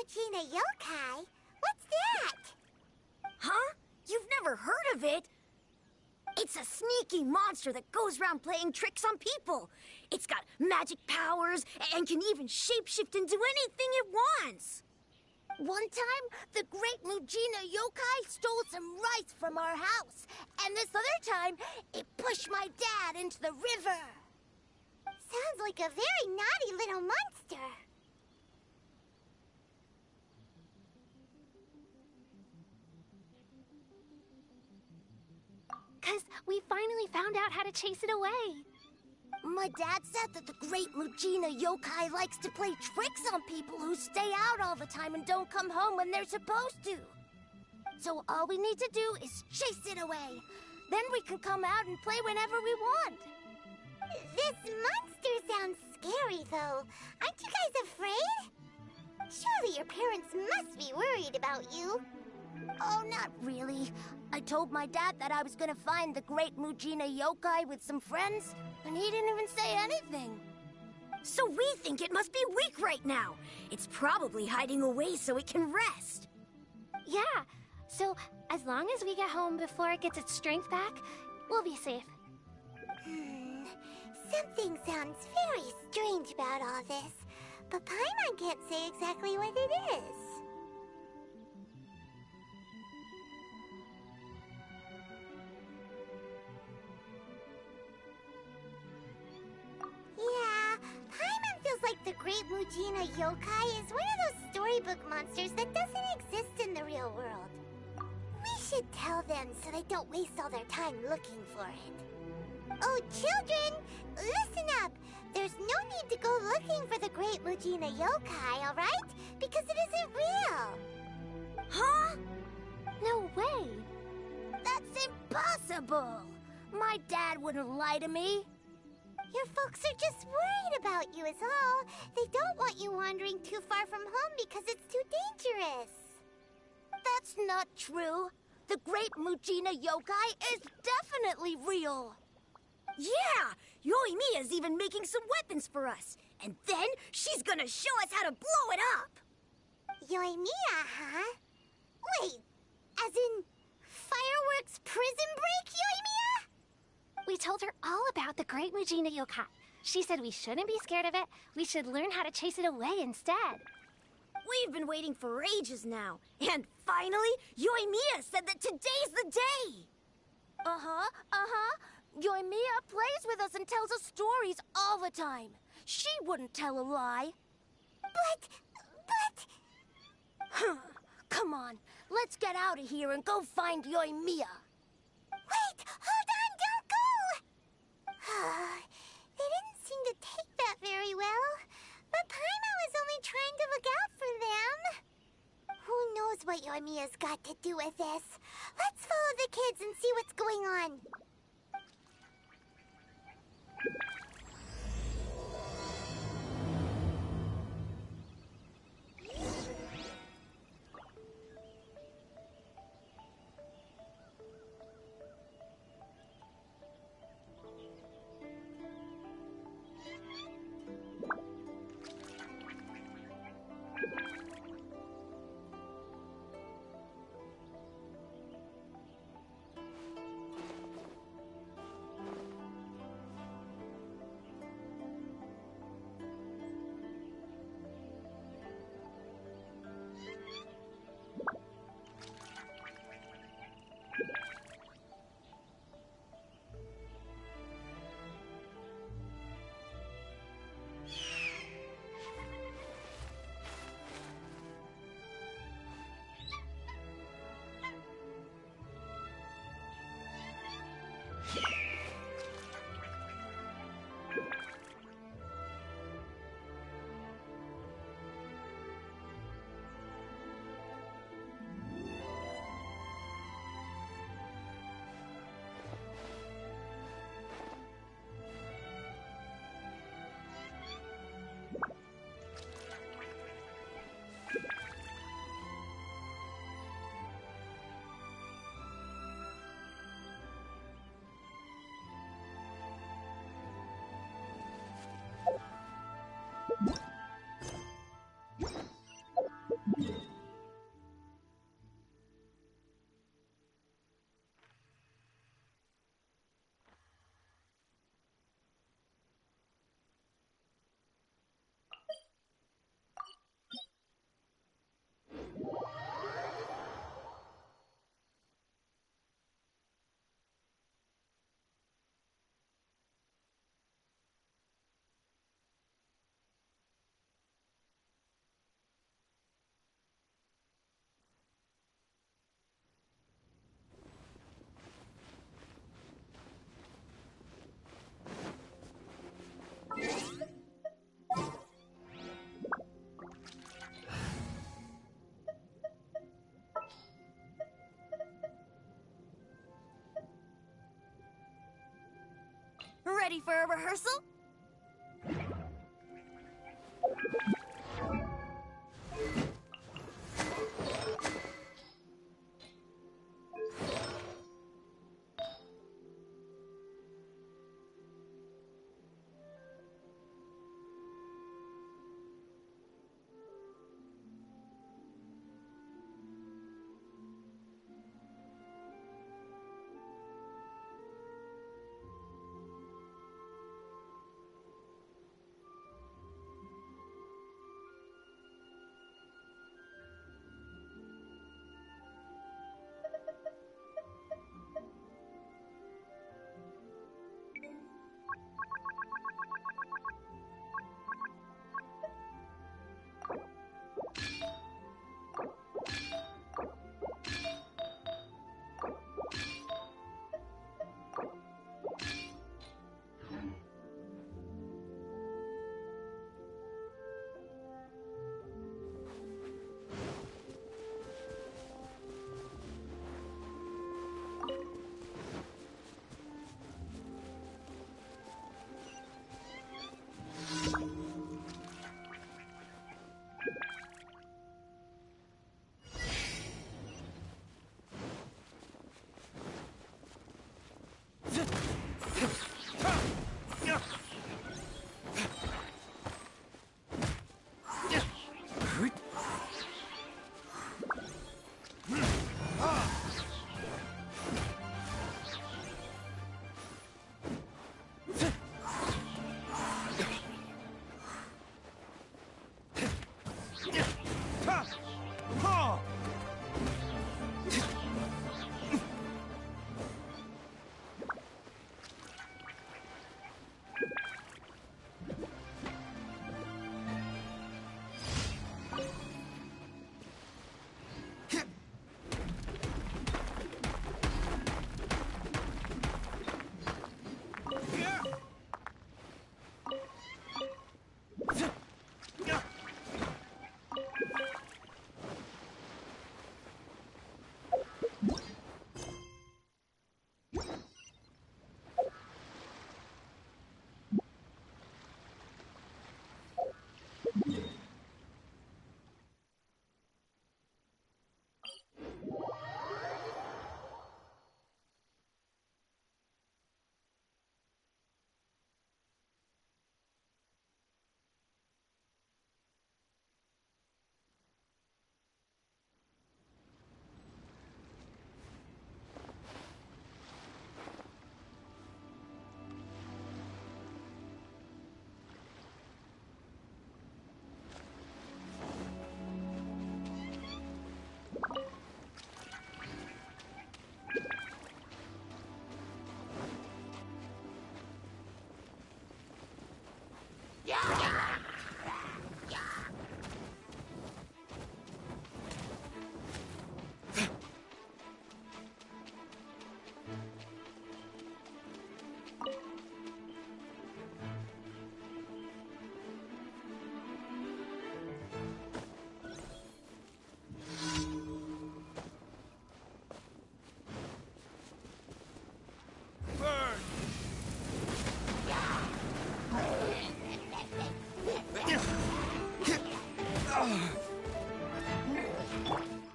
Mujina yokai? What's that? Huh? You've never heard of it? It's a sneaky monster that goes around playing tricks on people. It's got magic powers and can even shapeshift into anything it wants. One time, the great Mujina yokai stole some rice from our house. And this other time, it pushed my dad into the river. Sounds like a very naughty little monster. Because we finally found out how to chase it away. My dad said that the great Mujina yokai likes to play tricks on people who stay out all the time and don't come home when they're supposed to. So all we need to do is chase it away. Then we can come out and play whenever we want. This monster sounds scary, though. Aren't you guys afraid? Surely your parents must be worried about you. Oh, not really. I told my dad that I was gonna find the great Mujina yokai with some friends, and he didn't even say anything. So we think it must be weak right now. It's probably hiding away so it can rest. Yeah, so as long as we get home before it gets its strength back, we'll be safe. Something sounds very strange about all this, but Paimon can't say exactly what it is. Yeah, Paimon feels like the great Mujina yokai is one of those storybook monsters that doesn't exist in the real world. We should tell them so they don't waste all their time looking for it. Oh, children, listen up. There's no need to go looking for the great Mujina yokai, all right? Because it isn't real. Huh? No way. That's impossible. My dad wouldn't lie to me. Your folks are just worried about you is all. They don't want you wandering too far from home because it's too dangerous. That's not true. The great Mujina yokai is definitely real. Yeah! Yoimiya's even making some weapons for us. And then she's gonna show us how to blow it up! Yoimiya, huh? Wait, as in fireworks prison break, Yoimiya? We told her all about the great Mujina yokai. She said we shouldn't be scared of it. We should learn how to chase it away instead. We've been waiting for ages now. And finally, Yoimiya said that today's the day! Yoimiya plays with us and tells us stories all the time. She wouldn't tell a lie. But... Come on, let's get out of here and go find Yoimiya. Wait, hold on, don't go! They didn't seem to take that very well. But Paimon was only trying to look out for them. Who knows what Yoimiya's got to do with this? Let's follow the kids and see what's going on. ready for a rehearsal?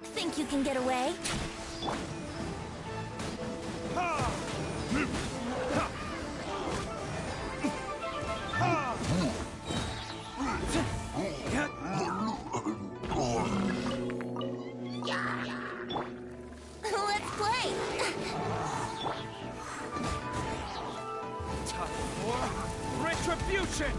Think you can get away? Let's play! Time for retribution!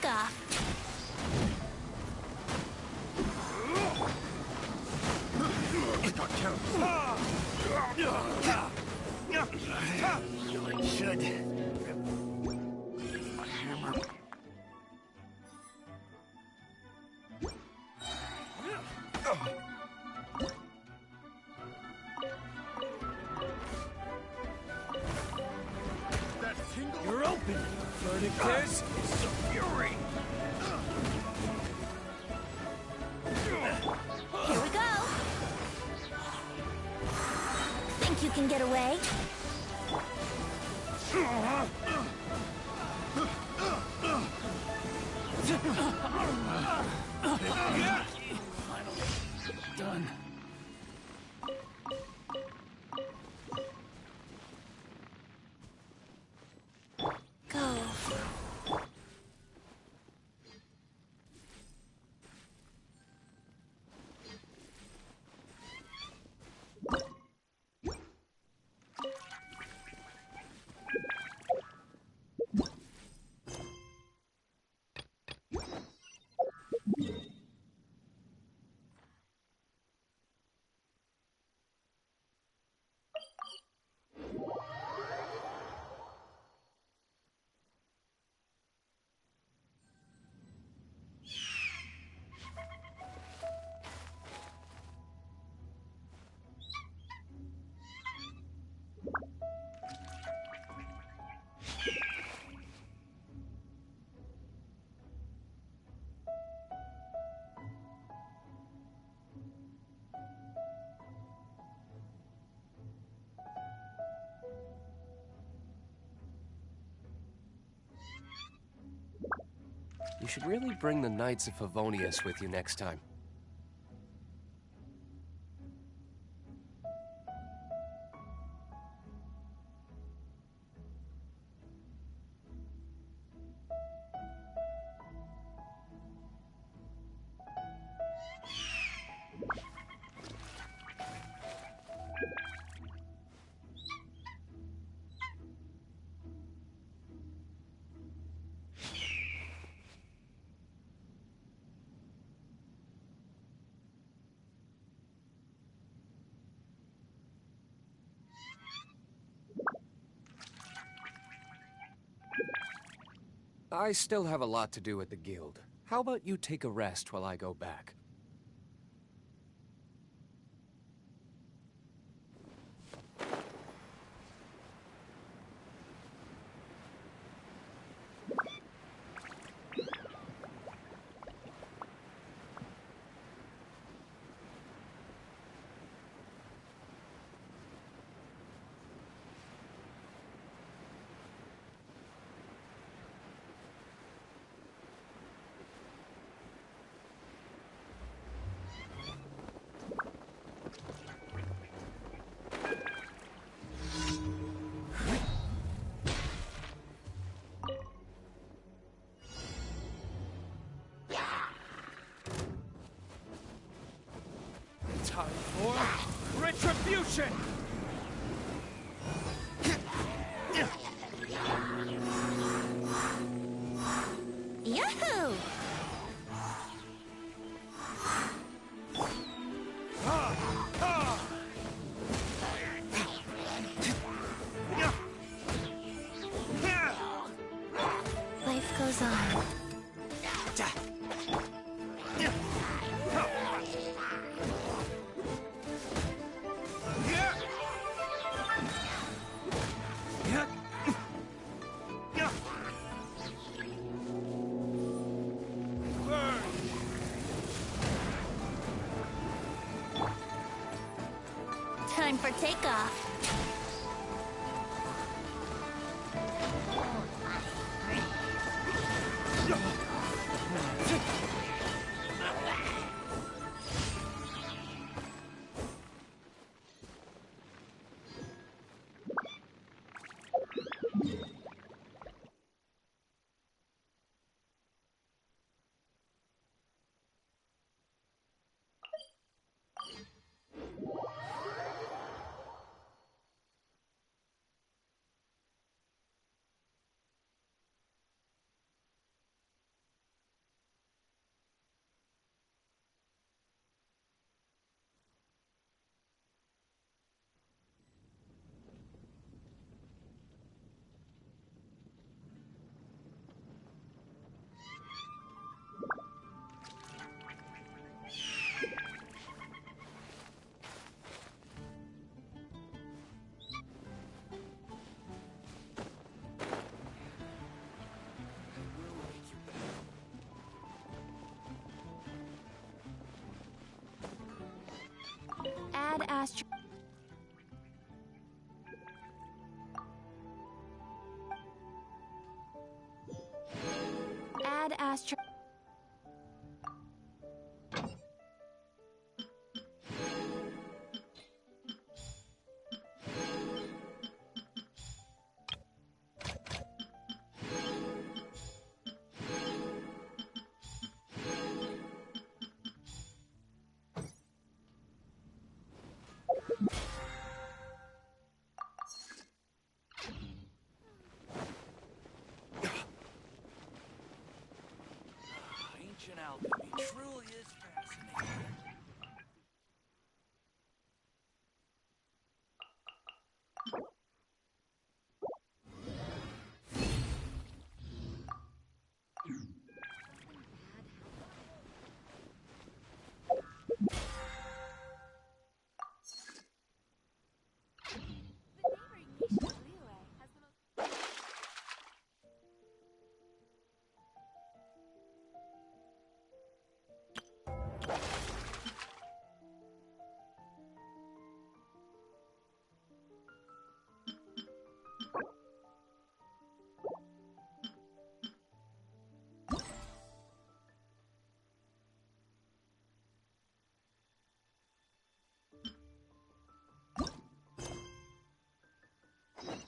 takeoff. Should. You're open. Verdict is fury. Here we go. Think you can get away? Done. Go. You should really bring the Knights of Favonius with you next time. I still have a lot to do at the guild. How about you take a rest while I go back? Time for retribution! Yahoo! Life goes on. Time for takeoff. Add Astro... Add Astro... Ancient alchemy truly is fascinating.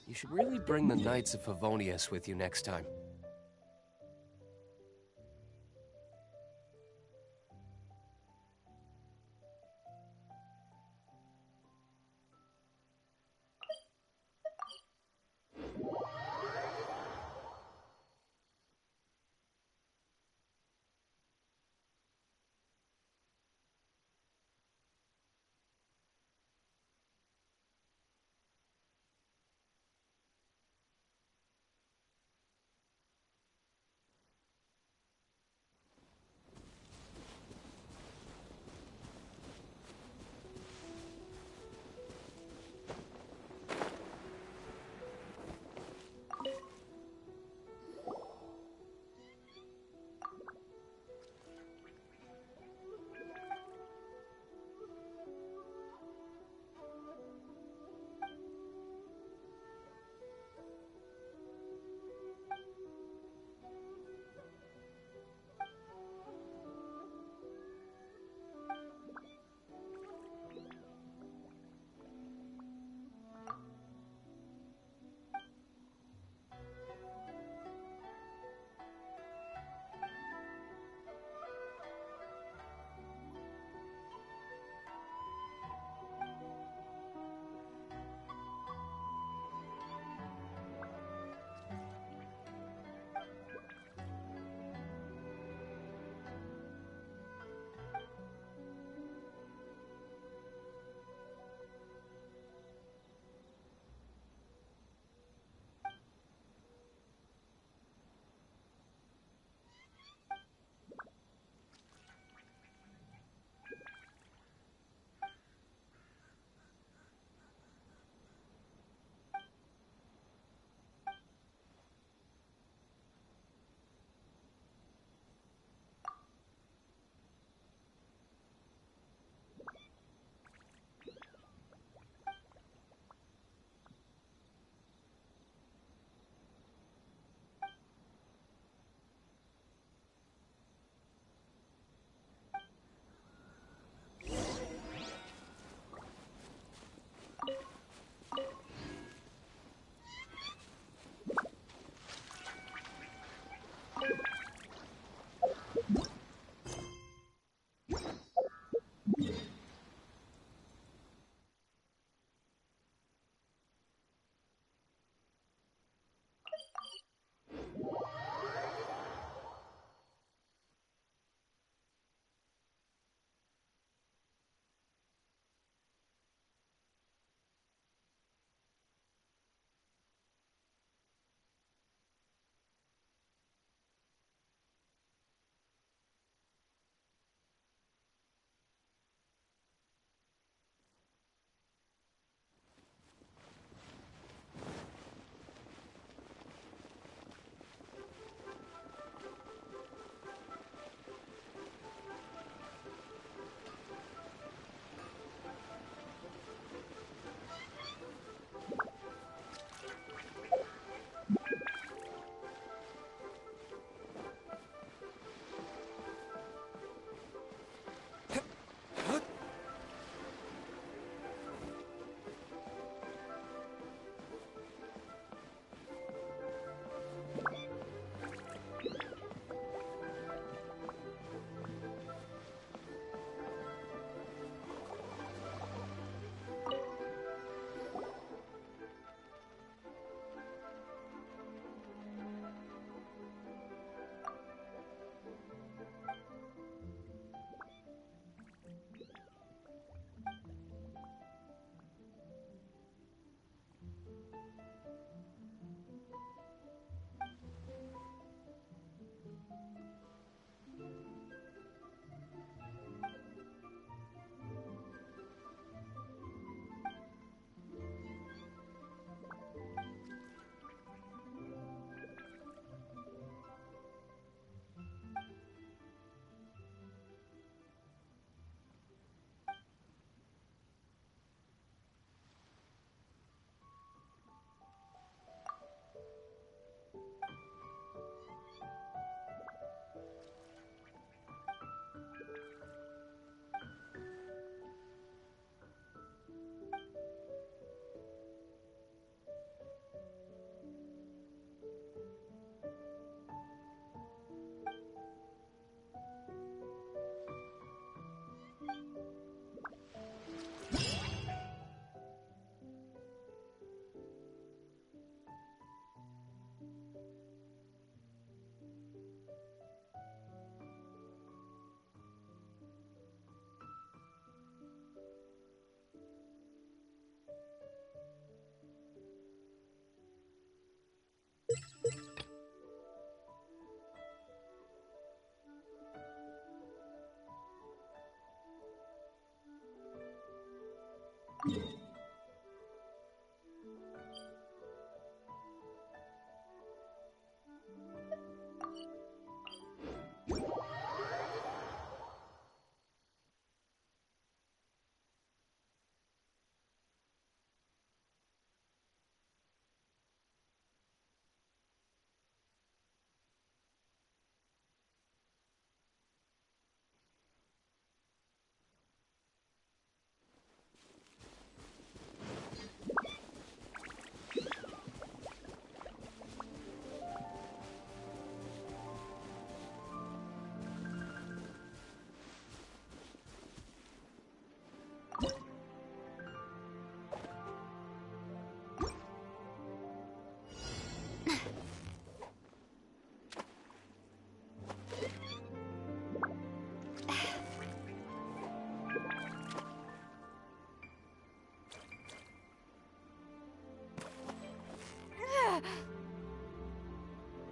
You should really bring the Knights of Favonius with you next time.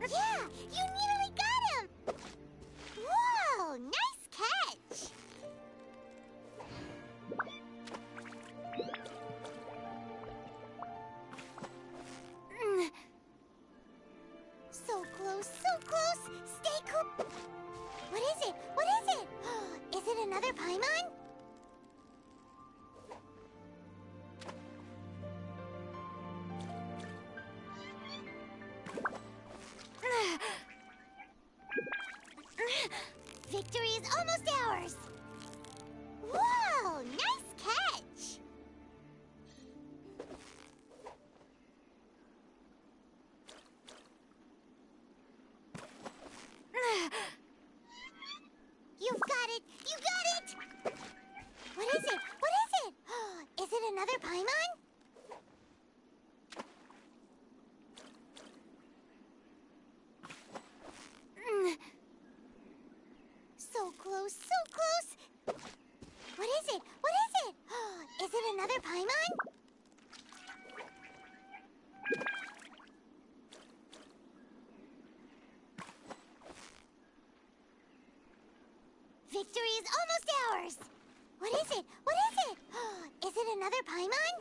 Yeah, you nearly got him! Whoa, nice catch! So close, so close! Stay cool! What is it? What is it? Is it another Paimon? Victory is almost ours! Whoa! Nice catch! You've got it! You got it! What is it? What is it? Is it another Paimon? So close, so close! What is it? What is it? Is it another Paimon? Victory is almost ours! What is it? What is it? Is it another Paimon?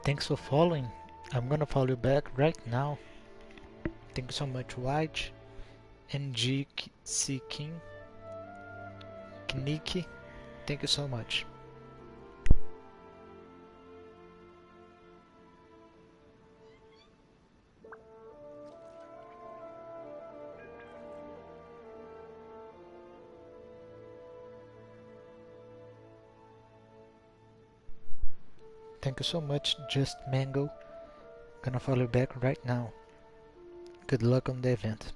Thanks for following. I'm gonna follow you back right now. Thank you so much, White, NGC King, Kniki. Thank you so much. Thank you so much, Just Mango. Gonna follow you back right now. Good luck on the event.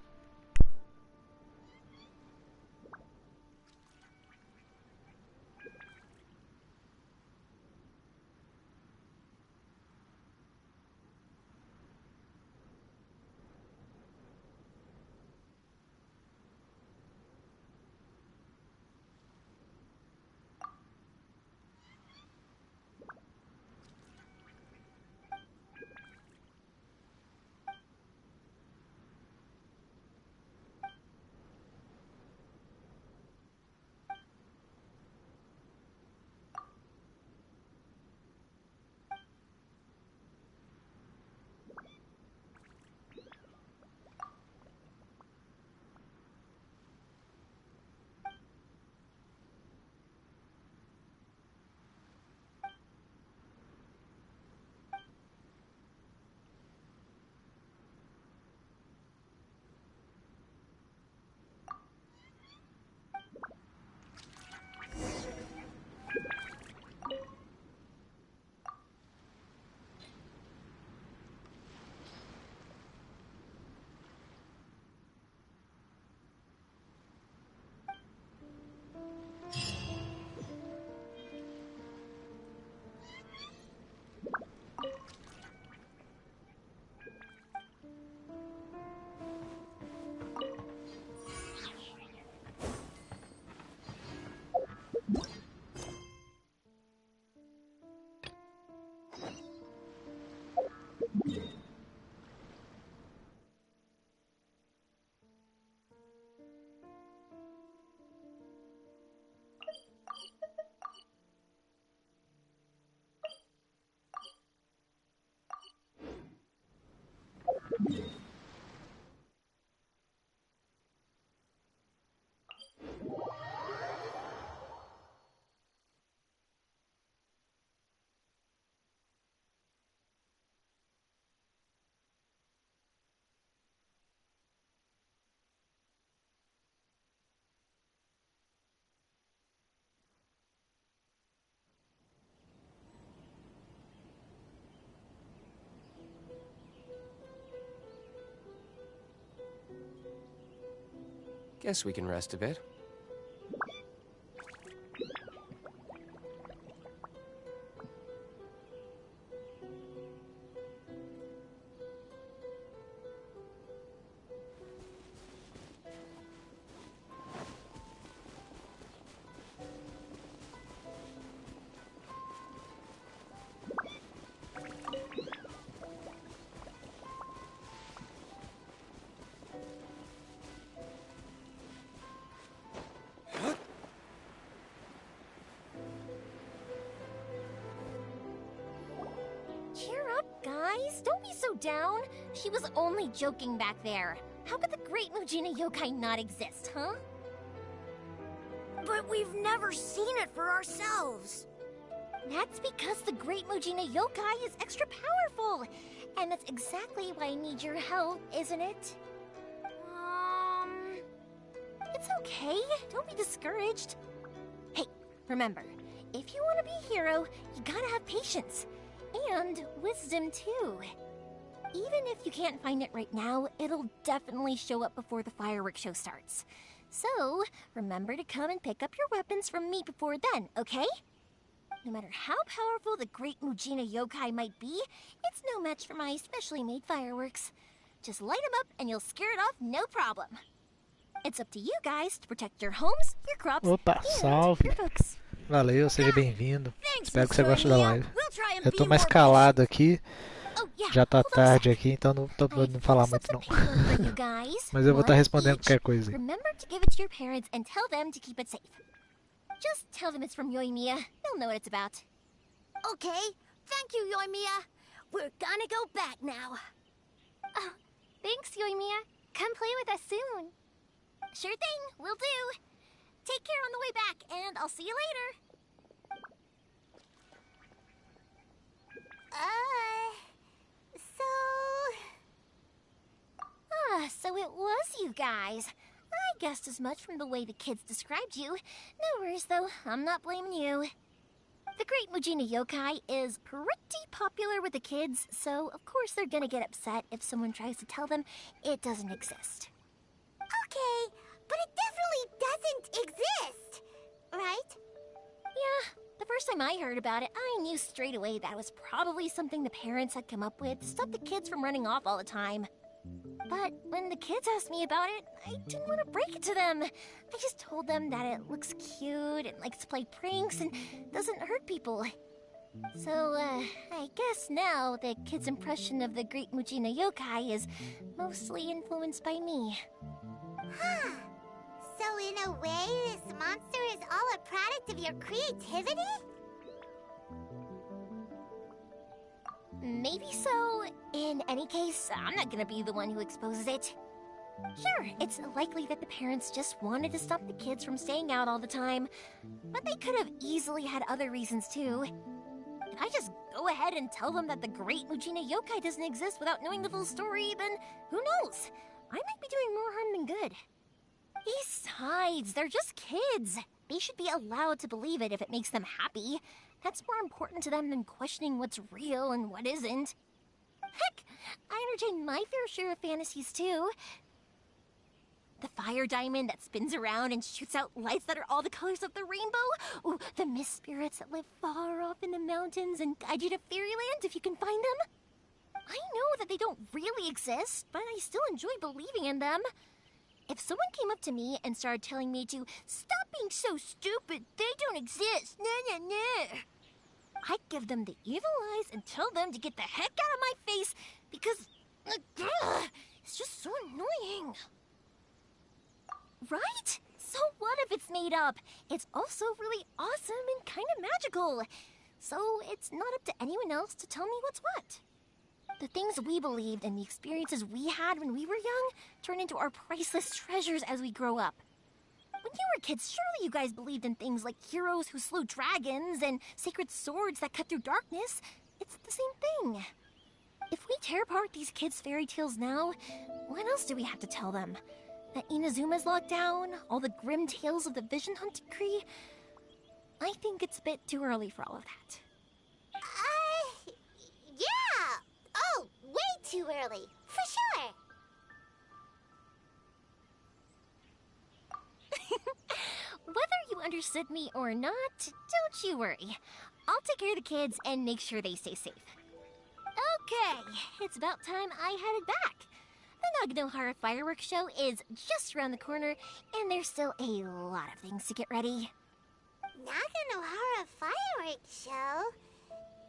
Guess we can rest a bit. Cheer up, guys. Don't be so down. She was only joking back there. How could the Great Mujina Yokai not exist, huh? But we've never seen it for ourselves. That's because the Great Mujina Yokai is extra powerful. And that's exactly why I need your help, isn't it? It's okay. Don't be discouraged. Hey, remember, if you want to be a hero, you gotta have patience. And wisdom, too. Even if you can't find it right now, it'll definitely show up before the fireworks show starts. So, remember to come and pick up your weapons from me before then, okay? No matter how powerful the Great Mujina Yokai might be, it's no match for my specially made fireworks. Just light them up and you'll scare it off no problem. It's up to you guys to protect your homes, your crops, Opa, and salve. your folks. Valeu, seja bem-vindo. Thanks, Espero que você Mr. goste da Mia. live. We'll try and Eu tô be mais more calado aqui, Oh, yeah. já tá hold on a tarde sec. aqui, então não tô podendo falar muito não. For you guys. Mas eu vou estar One respondendo each. qualquer coisa aí. Remember to give it to your parents and tell them to keep it safe. Just tell them it's from Yoimiya. They'll know what it's about. Okay. Thank you, Yoimiya. We're gonna go back now. Oh, thanks, Yoimiya. Come play with us soon. Sure thing, will do. Take care on the way back, and I'll see you later. So it was you guys. I guessed as much from the way the kids described you. No worries, though. I'm not blaming you. The Great Mujina Yokai is pretty popular with the kids, so of course they're gonna get upset if someone tries to tell them it doesn't exist. Okay, but it definitely doesn't exist, right? Yeah, the first time I heard about it, I knew straight away that was probably something the parents had come up with to stop the kids from running off all the time. But when the kids asked me about it, I didn't want to break it to them. I just told them that it looks cute and likes to play pranks and doesn't hurt people. So, I guess now the kids' impression of the Great Mujina Yokai is mostly influenced by me. Huh. So in a way, this monster is all a product of your creativity? Maybe so. In any case, I'm not gonna be the one who exposes it. Sure, it's likely that the parents just wanted to stop the kids from staying out all the time, but they could have easily had other reasons too. If I just go ahead and tell them that the Great Mujina Yokai doesn't exist without knowing the full story, then who knows? I might be doing more harm than good. Besides, they're just kids. They should be allowed to believe it if it makes them happy. That's more important to them than questioning what's real and what isn't. Heck, I entertain my fair share of fantasies too. The fire diamond that spins around and shoots out lights that are all the colors of the rainbow. Ooh, the mist spirits that live far off in the mountains and guide you to fairyland if you can find them. I know that they don't really exist, but I still enjoy believing in them. If someone came up to me and started telling me to stop being so stupid, they don't exist, nah, nah, nah, I'd give them the evil eyes and tell them to get the heck out of my face because it's just so annoying. Right? So what if it's made up? It's also really awesome and kind of magical. So it's not up to anyone else to tell me what's what. The things we believed and the experiences we had when we were young turn into our priceless treasures as we grow up. When you were kids, surely you guys believed in things like heroes who slew dragons and sacred swords that cut through darkness. It's the same thing. If we tear apart these kids' fairy tales now, what else do we have to tell them? That Inazuma's locked down? All the grim tales of the Vision Hunt Decree? I think it's a bit too early for all of that. Yeah! Oh, way too early, for sure! Whether you understood me or not, don't you worry. I'll take care of the kids and make sure they stay safe. Okay, it's about time I headed back. The Naganohara fireworks show is just around the corner, and there's still a lot of things to get ready. Naganohara fireworks show?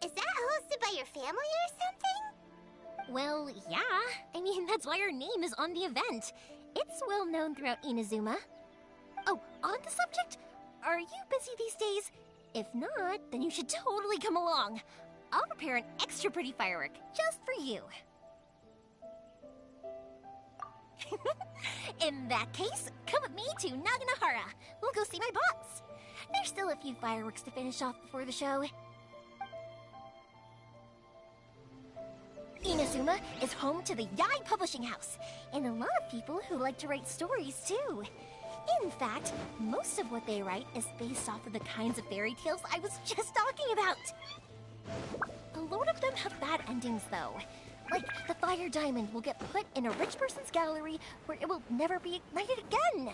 Is that hosted by your family or something? Well, yeah. I mean, that's why our name is on the event. It's well known throughout Inazuma. Oh, on the subject, are you busy these days? If not, then you should totally come along. I'll prepare an extra pretty firework just for you. In that case, come with me to Naganohara. We'll go see my boss. There's still a few fireworks to finish off before the show. Inazuma is home to the Yai Publishing House, and a lot of people who like to write stories too. In fact, most of what they write is based off of the kinds of fairy tales I was just talking about. A lot of them have bad endings though. Like, the fire diamond will get put in a rich person's gallery where it will never be ignited again.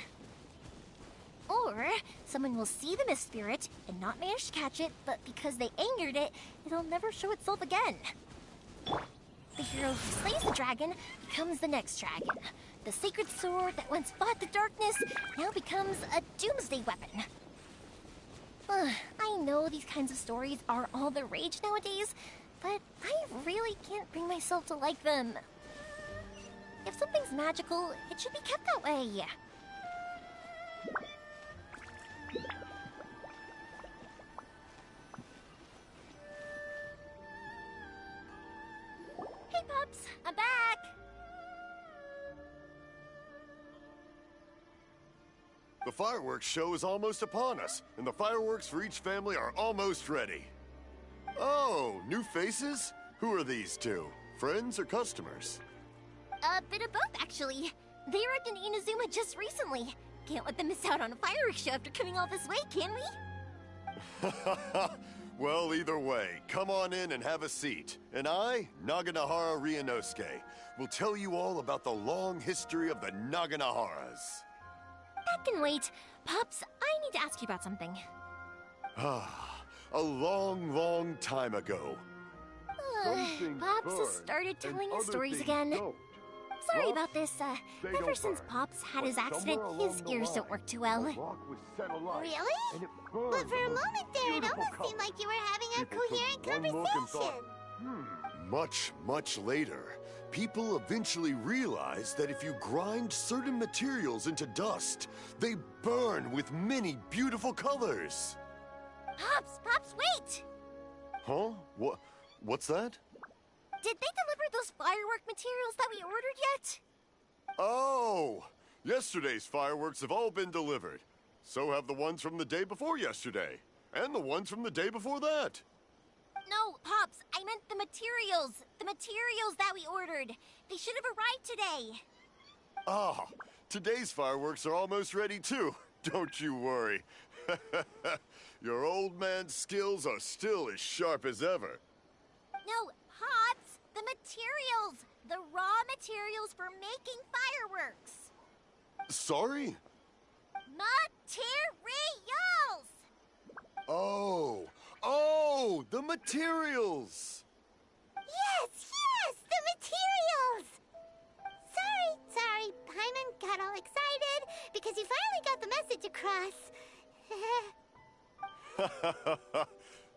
Or, someone will see the mist spirit and not manage to catch it, but because they angered it, it'll never show itself again. The hero who slays the dragon becomes the next dragon. The sacred sword that once fought the darkness now becomes a doomsday weapon. I know these kinds of stories are all the rage nowadays, but I really can't bring myself to like them. If something's magical, it should be kept that way. Hi, Pups. I'm back. The fireworks show is almost upon us, and the fireworks for each family are almost ready. Oh, new faces? Who are these two? Friends or customers? A bit of both, actually. They arrived in Inazuma just recently. Can't let them miss out on a fireworks show after coming all this way, can we? Well, either way, come on in and have a seat. And I, Naganahara Ryunosuke, will tell you all about the long history of the Naganaharas. That can wait. Pops, I need to ask you about something. A long, long time ago. Pops has started telling his stories again. Sorry about this. Ever since Pops had his accident, his ears don't work too well. Really? But for a moment there, it almost seemed like you were having a coherent conversation. Much, much later, people eventually realized that if you grind certain materials into dust, they burn with many beautiful colors. Pops, wait! Huh? What's that? Did they deliver those firework materials that we ordered yet? Oh! Yesterday's fireworks have all been delivered. So have the ones from the day before yesterday. And the ones from the day before that. No, Pops, I meant the materials. The materials that we ordered. They should have arrived today. Ah, today's fireworks are almost ready too. Don't you worry. Your old man's skills are still as sharp as ever. No, Pops, the materials. The raw materials for making fireworks. Sorry? Materials! Oh, the materials! Yes, the materials! Sorry, Paimon got all excited because you finally got the message across.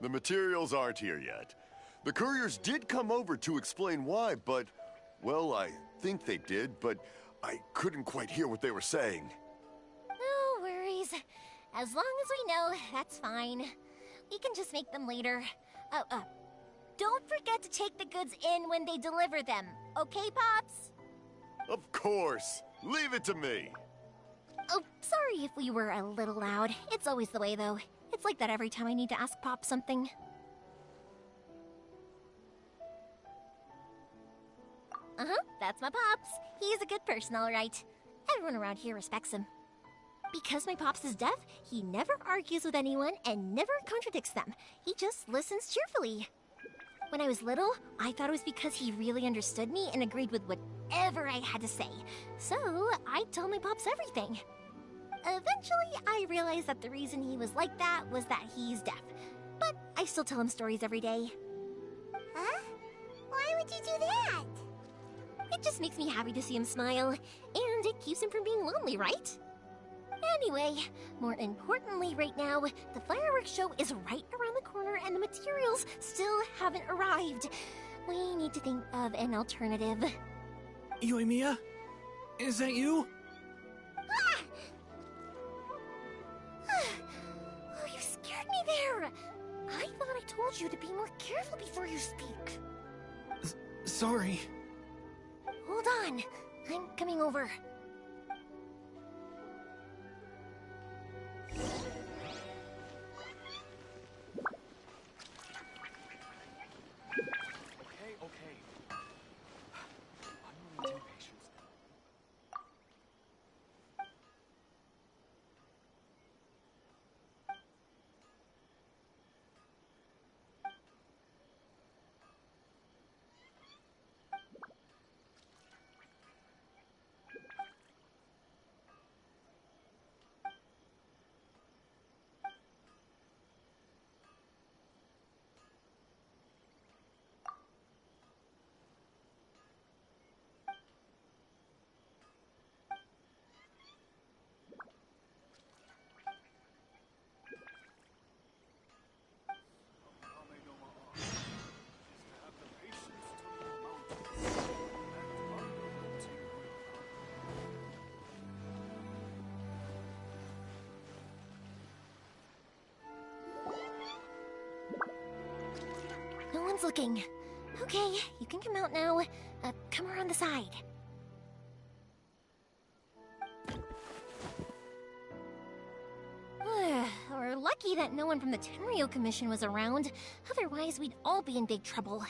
The materials aren't here yet. The couriers did come over to explain why, but, well, I think they did, but I couldn't quite hear what they were saying. No worries. As long as we know, that's fine. We can just make them later. Don't forget to take the goods in when they deliver them. Okay, Pops? Of course. Leave it to me. Oh, sorry if we were a little loud. It's always the way, though. It's like that every time I need to ask Pop something. That's my Pops. He's a good person, all right. Everyone around here respects him. Because my Pops is deaf, he never argues with anyone and never contradicts them. He just listens cheerfully. When I was little, I thought it was because he really understood me and agreed with whatever I had to say. So, I told my Pops everything. Eventually, I realized that the reason he was like that was that he's deaf. But I still tell him stories every day. Huh? Why would you do that? It just makes me happy to see him smile, and it keeps him from being lonely, right? Anyway, more importantly right now, the fireworks show is right around the corner and the materials still haven't arrived. We need to think of an alternative. Yoimiya? Is that you? Oh, you scared me there! I thought I told you to be more careful before you speak. Sorry. Hold on, I'm coming over. Okay. I'm losing patience now. No one's looking. Okay, you can come out now. Come around the side. We're lucky that no one from the Tenryo Commission was around. Otherwise, we'd all be in big trouble.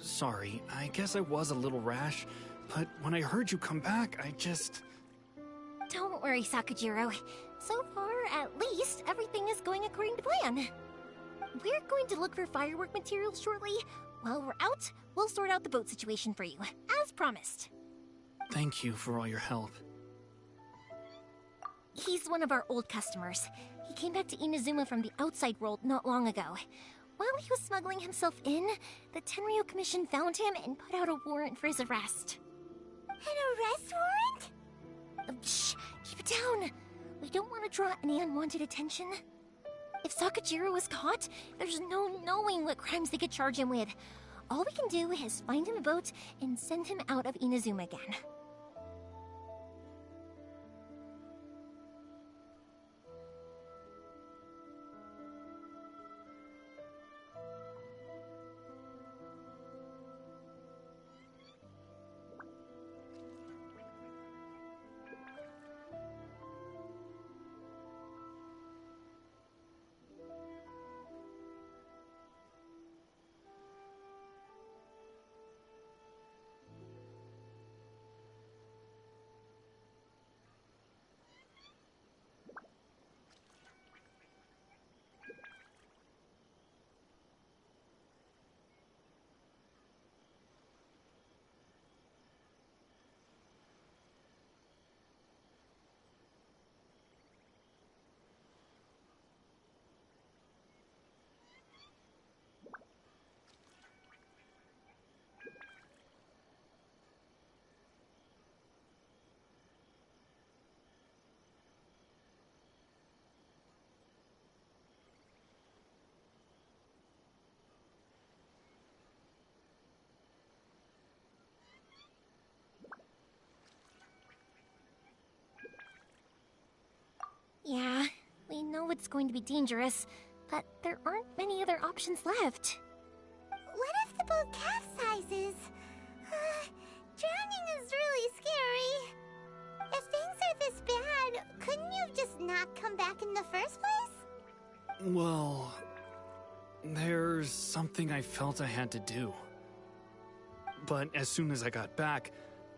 Sorry, I guess I was a little rash, but when I heard you come back, I just... Don't worry, Sakajiro. So far, at least, everything is going according to plan. We're going to look for firework materials shortly. While we're out, we'll sort out the boat situation for you, as promised. Thank you for all your help. He's one of our old customers. He came back to Inazuma from the outside world not long ago. While he was smuggling himself in, the Tenryo Commission found him and put out a warrant for his arrest. An arrest warrant? Shh! Keep it down! We don't want to draw any unwanted attention. If Sakajiro is caught, there's no knowing what crimes they could charge him with. All we can do is find him a boat and send him out of Inazuma again. Yeah, we know it's going to be dangerous, but there aren't many other options left. What if the boat capsizes? Drowning is really scary. If things are this bad, couldn't you have just not come back in the first place? Well, there's something I felt I had to do. But as soon as I got back,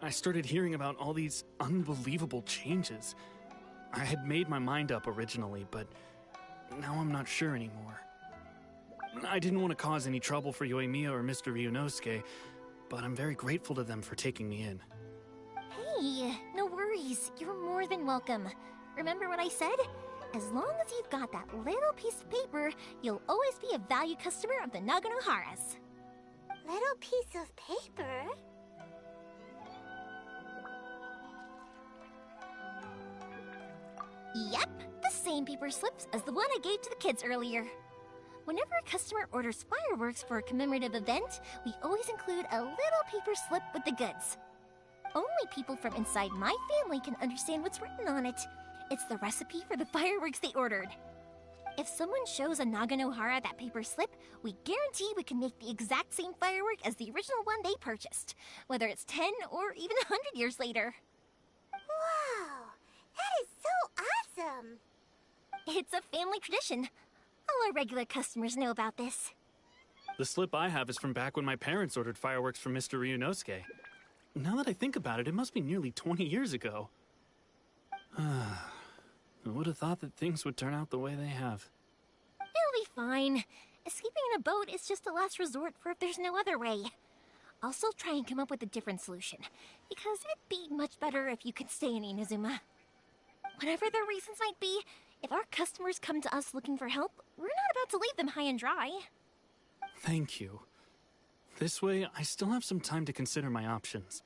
I started hearing about all these unbelievable changes. I had made my mind up originally, but now I'm not sure anymore. I didn't want to cause any trouble for Yoimiya or Mr. Ryunosuke, but I'm very grateful to them for taking me in. Hey, no worries. You're more than welcome. Remember what I said? As long as you've got that little piece of paper, you'll always be a valued customer of the Naganoharas. Little piece of paper? Yep, the same paper slips as the one I gave to the kids earlier. Whenever a customer orders fireworks for a commemorative event, we always include a little paper slip with the goods. Only people from inside my family can understand what's written on it. It's the recipe for the fireworks they ordered. If someone shows a Naganohara that paper slip, we guarantee we can make the exact same firework as the original one they purchased, whether it's 10 or even 100 years later. Wow, that is so awesome! It's a family tradition. All our regular customers know about this. The slip I have is from back when my parents ordered fireworks from Mr. Ryunosuke. Now that I think about it, it must be nearly 20 years ago. I would have thought that things would turn out the way they have. It'll be fine. Escaping in a boat is just a last resort for if there's no other way. I'll still try and come up with a different solution, because it'd be much better if you could stay in Inazuma. Whatever their reasons might be, if our customers come to us looking for help, we're not about to leave them high and dry. Thank you. This way, I still have some time to consider my options.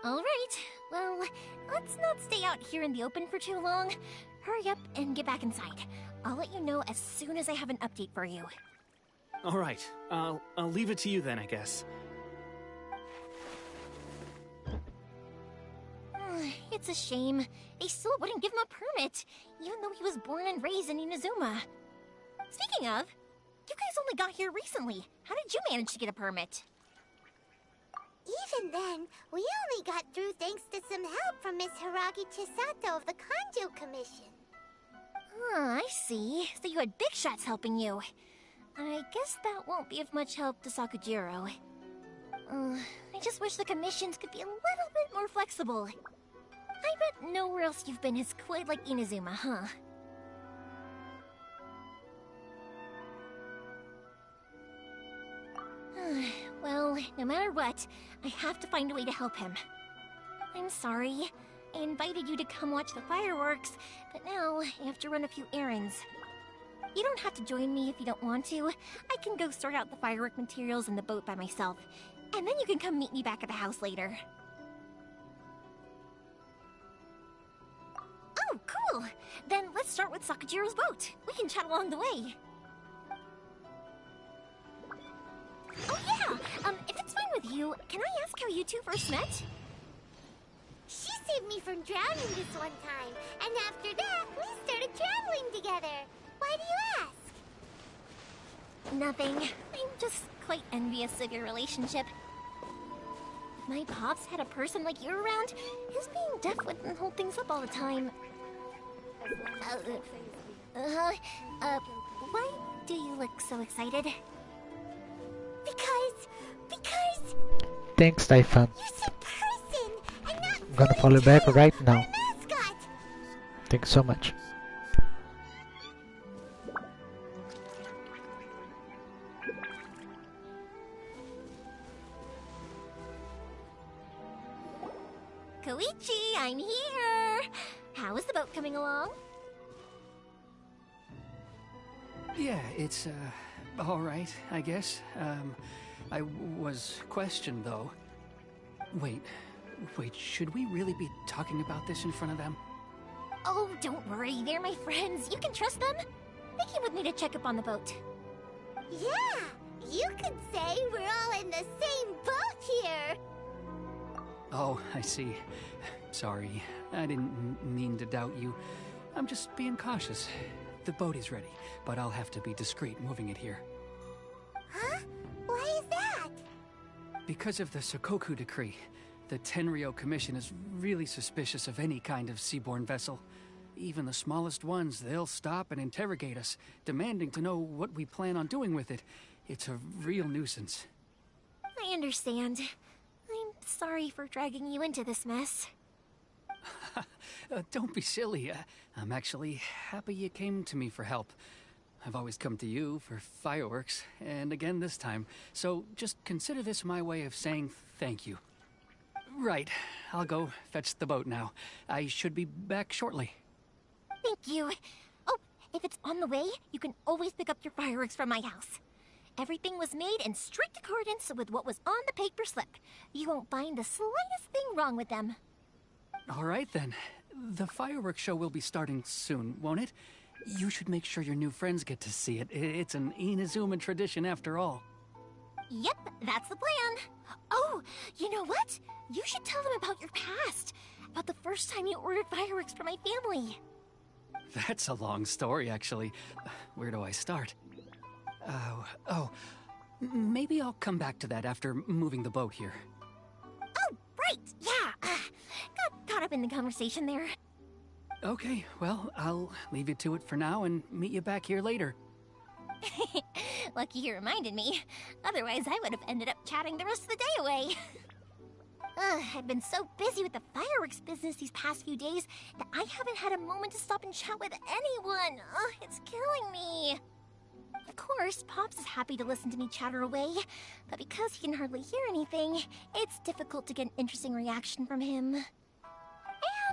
All right. Well, let's not stay out here in the open for too long. Hurry up and get back inside. I'll let you know as soon as I have an update for you. All right. I'll leave it to you then, I guess. It's a shame. They still wouldn't give him a permit, even though he was born and raised in Inazuma. Speaking of, You guys only got here recently. How did you manage to get a permit? Even then, we only got through thanks to some help from Miss Hiragi Chisato of the Kanjo Commission. I see. So you had big shots helping you. I guess that won't be of much help to Sakujiro. I just wish the commissions could be a little bit more flexible. I bet nowhere else you've been is quite like Inazuma, huh? Well, no matter what, I have to find a way to help him. I'm sorry. I invited you to come watch the fireworks, but now I have to run a few errands. You don't have to join me if you don't want to. I can go sort out the firework materials in the boat by myself, and then you can come meet me back at the house later. Oh, cool! Then let's start with Sakujiro's boat. We can chat along the way. Oh yeah! If it's fine with you, can I ask how you two first met? She saved me from drowning this one time, and after that, we started traveling together. Why do you ask? Nothing. I'm just quite envious of your relationship. If my pops had a person like you around, his being deaf wouldn't hold things up all the time. Why do you look so excited? Because Thanks, Typhon. you said person and not I'm gonna follow back right now. mascot. Thank you so much. Koichi, I'm here! How is the boat coming along? Yeah, it's, alright, I guess. I was questioned, though. Wait, should we really be talking about this in front of them? Oh, don't worry, they're my friends. You can trust them. They came with me to check up on the boat. Yeah, you could say we're all in the same boat here. Oh, I see. Sorry, I didn't mean to doubt you. I'm just being cautious. The boat is ready, but I'll have to be discreet moving it here. Huh? Why is that? Because of the Sokoku decree, the Tenryou Commission is really suspicious of any kind of seaborne vessel. Even the smallest ones, they'll stop and interrogate us, demanding to know what we plan on doing with it. It's a real nuisance. I understand. I'm sorry for dragging you into this mess. Don't be silly. I'm actually happy you came to me for help. I've always come to you for fireworks, and again this time. So just consider this my way of saying thank you. Right, I'll go fetch the boat now. I should be back shortly. Thank you. Oh, if it's on the way, you can always pick up your fireworks from my house. Everything was made in strict accordance with what was on the paper slip. You won't find the slightest thing wrong with them. All right then. The fireworks show will be starting soon, won't it? You should make sure your new friends get to see it. It's an Inazuma tradition after all. Yep, that's the plan. Oh, you know what? You should tell them about your past. About the first time you ordered fireworks for my family. That's a long story, actually. Where do I start? Maybe I'll come back to that after moving the boat here. Oh, right, yeah. Got caught up in the conversation there. Okay, well, I'll leave you to it for now and meet you back here later. Lucky you reminded me. Otherwise, I would have ended up chatting the rest of the day away. I've been so busy with the fireworks business these past few days that I haven't had a moment to stop and chat with anyone. It's killing me. Of course, Pops is happy to listen to me chatter away, but because he can hardly hear anything, it's difficult to get an interesting reaction from him.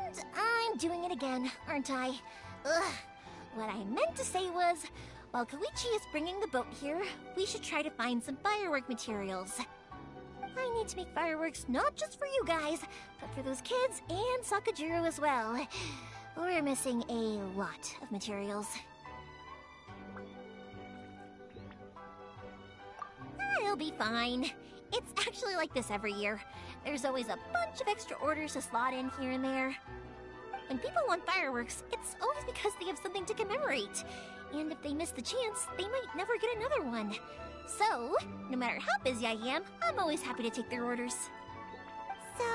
And I'm doing it again, aren't I? What I meant to say was, while Koichi is bringing the boat here, we should try to find some firework materials. I need to make fireworks not just for you guys, but for those kids and Sakujiro as well. We're missing a lot of materials. It'll be fine. It's actually like this every year. There's always a bunch of extra orders to slot in here and there. When people want fireworks, it's always because they have something to commemorate. And if they miss the chance, they might never get another one. So, no matter how busy I am, I'm always happy to take their orders. So,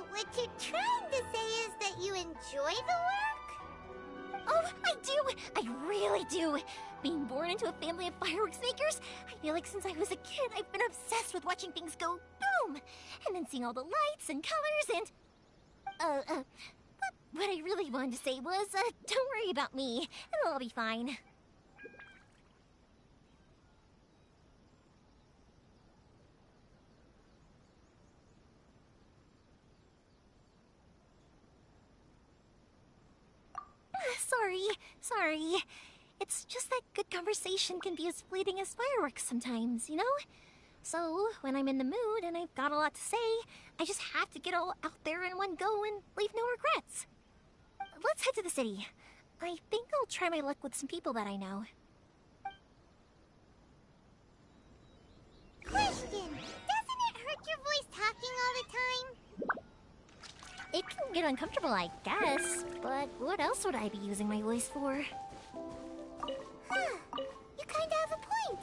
what you're trying to say is that you enjoy the work? Oh, I do! I really do! Being born into a family of fireworks makers, I feel like since I was a kid, I've been obsessed with watching things go boom! And then seeing all the lights and colors and... What I really wanted to say was, don't worry about me. It'll all be fine. Sorry. It's just that good conversation can be as fleeting as fireworks sometimes, you know? So, when I'm in the mood and I've got a lot to say, I just have to get all out there in one go and leave no regrets. Let's head to the city. I think I'll try my luck with some people that I know. Question! Doesn't it hurt your voice talking all the time? It can get uncomfortable, I guess, but what else would I be using my voice for? Huh. You kinda have a point.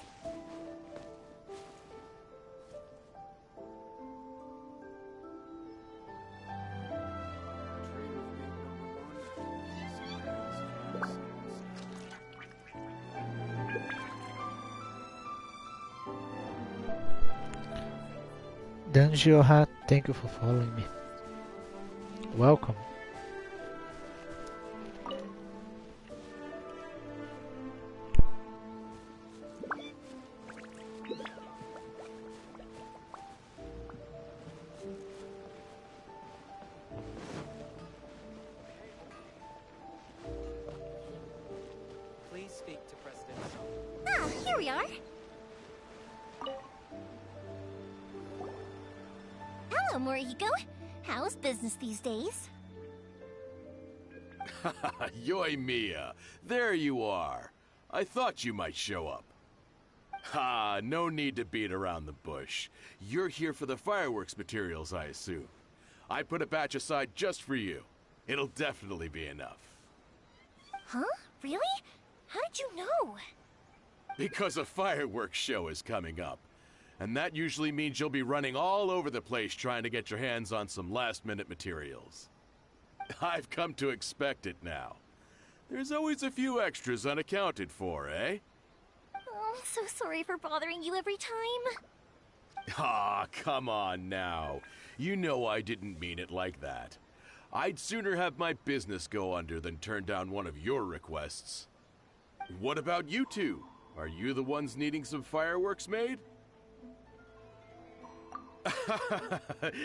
Danjioha, thank you for following me. Welcome. Please speak to President. Ah, here we are. Hello, Morihiko. How's business these days? Yoimiya, there you are. I thought you might show up. Ha, no need to beat around the bush. You're here for the fireworks materials, I assume. I put a batch aside just for you. It'll definitely be enough. Huh? Really? How did you know? Because a fireworks show is coming up. And that usually means you'll be running all over the place trying to get your hands on some last-minute materials. I've come to expect it now. There's always a few extras unaccounted for, eh? Oh, I'm so sorry for bothering you every time. Ah, come on now. You know I didn't mean it like that. I'd sooner have my business go under than turn down one of your requests. What about you two? Are you the ones needing some fireworks made?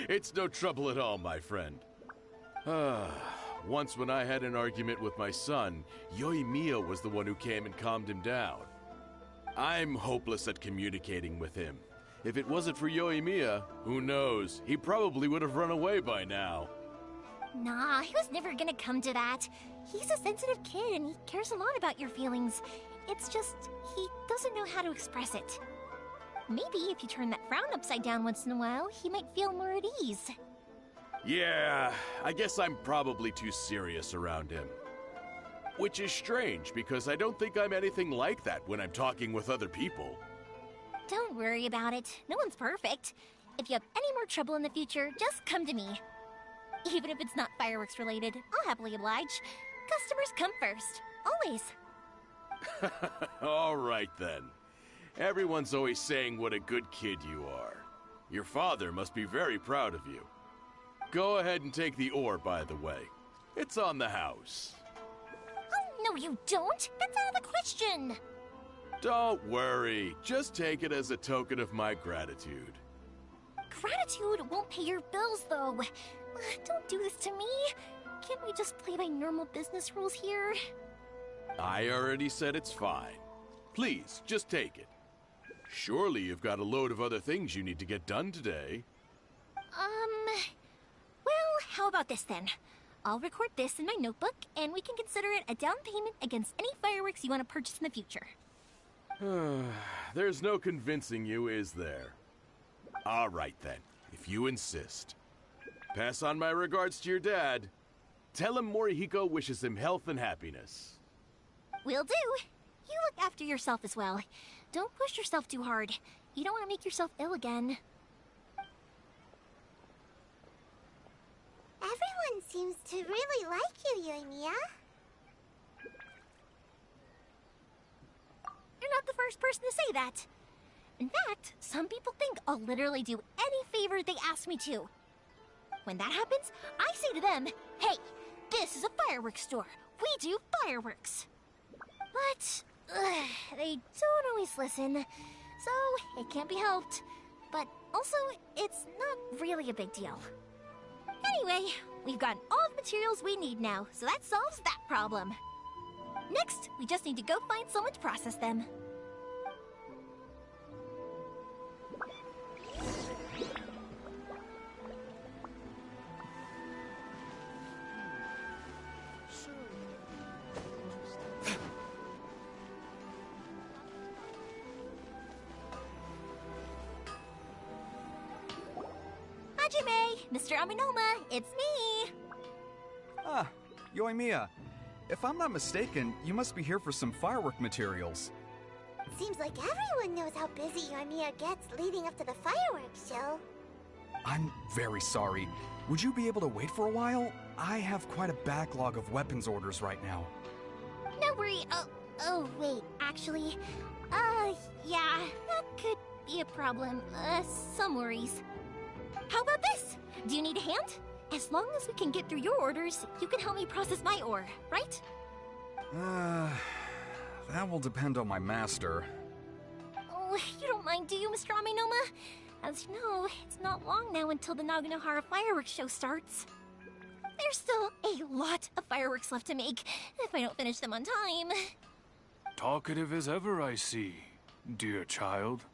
It's no trouble at all, my friend. Once when I had an argument with my son, Yoimiya was the one who came and calmed him down. I'm hopeless at communicating with him. If it wasn't for Yoimiya, who knows, he probably would have run away by now. Nah, he was never gonna come to that. He's a sensitive kid and he cares a lot about your feelings. It's just, he doesn't know how to express it. Maybe if you turn that frown upside down once in a while, he might feel more at ease. Yeah, I guess I'm probably too serious around him. Which is strange, because I don't think I'm anything like that when I'm talking with other people. Don't worry about it. No one's perfect. If you have any more trouble in the future, just come to me. Even if it's not fireworks related, I'll happily oblige. Customers come first. Always. All right then. Everyone's always saying what a good kid you are. Your father must be very proud of you. Go ahead and take the ore, by the way. It's on the house. Oh, no you don't! That's out of the question! Don't worry. Just take it as a token of my gratitude. Gratitude won't pay your bills, though. Don't do this to me. Can't we just play by normal business rules here? I already said it's fine. Please, just take it. Surely you've got a load of other things you need to get done today. Well, how about this then? I'll record this in my notebook, and we can consider it a down payment against any fireworks you want to purchase in the future. There's no convincing you, is there? All right then, if you insist. Pass on my regards to your dad. Tell him Morihiko wishes him health and happiness. Will do. You look after yourself as well. Don't push yourself too hard. You don't want to make yourself ill again. Everyone seems to really like you, Yoimiya. You're not the first person to say that. In fact, some people think I'll literally do any favor they ask me to. When that happens, I say to them, hey, this is a fireworks store. We do fireworks. But they don't always listen, so it can't be helped. But also, it's not really a big deal. Anyway, we've gotten all the materials we need now, so that solves that problem. Next, we just need to go find someone to process them. Mr. Aminoma, it's me! Ah, Yoimiya. If I'm not mistaken, you must be here for some firework materials. Seems like everyone knows how busy Yoimiya gets leading up to the fireworks show. I'm very sorry. Would you be able to wait for a while? I have quite a backlog of weapons orders right now. No worry. Oh, wait, actually, yeah, that could be a problem. Some worries. How about this? Do you need a hand? As long as we can get through your orders, you can help me process my ore, right? That will depend on my master. Oh, you don't mind, do you, Mr. Aminoma? As you know, it's not long now until the Naganohara fireworks show starts. There's still a lot of fireworks left to make, if I don't finish them on time. Talkative as ever, I see, dear child.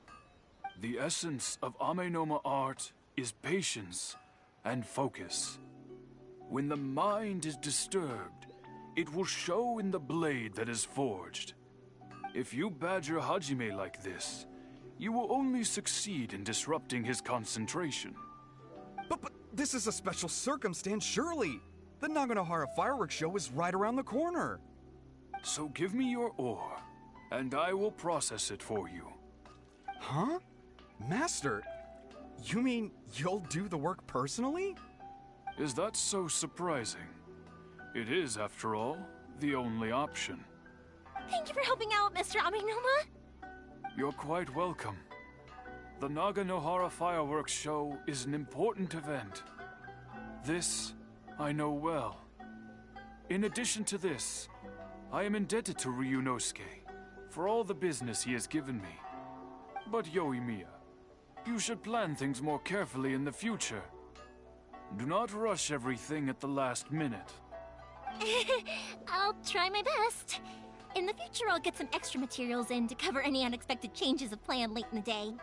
The essence of Amenoma art is patience and focus. When the mind is disturbed, it will show in the blade that is forged. If you badger Hajime like this, you will only succeed in disrupting his concentration. But this is a special circumstance, surely. The Naganohara fireworks show is right around the corner. So give me your ore, and I will process it for you. Huh? Master, you mean you'll do the work personally? Is that so surprising? It is, after all, the only option. Thank you for helping out, Mr. Aminoma. You're quite welcome. The Naganohara fireworks show is an important event. This I know well. In addition to this, I am indebted to Ryunosuke for all the business he has given me. But Yoimiya, you should plan things more carefully in the future. Do not rush everything at the last minute. I'll try my best. In the future, I'll get some extra materials in to cover any unexpected changes of plan late in the day.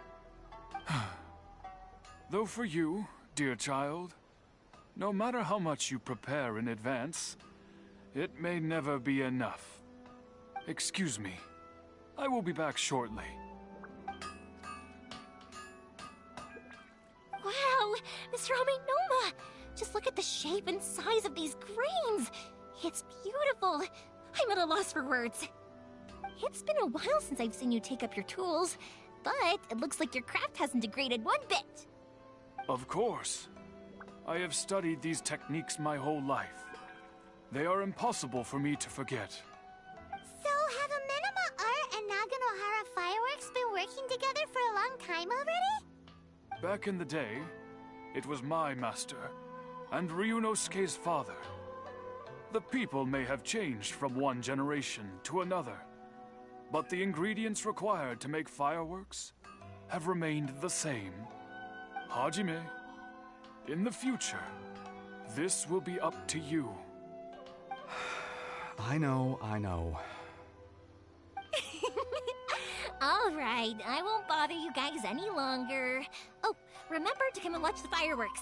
Though for you, dear child, no matter how much you prepare in advance, it may never be enough. Excuse me. I will be back shortly. Wow, Mr. Aminoma! Just look at the shape and size of these grains! It's beautiful! I'm at a loss for words. It's been a while since I've seen you take up your tools, but it looks like your craft hasn't degraded one bit. Of course. I have studied these techniques my whole life. They are impossible for me to forget. So, have Amenoma Art and Naganohara Fireworks been working together for a long time already? Back in the day, it was my master, and Ryunosuke's father. The people may have changed from one generation to another, but the ingredients required to make fireworks have remained the same. Hajime, in the future, this will be up to you. I know. All right, I won't bother you guys any longer. Oh, remember to come and watch the fireworks.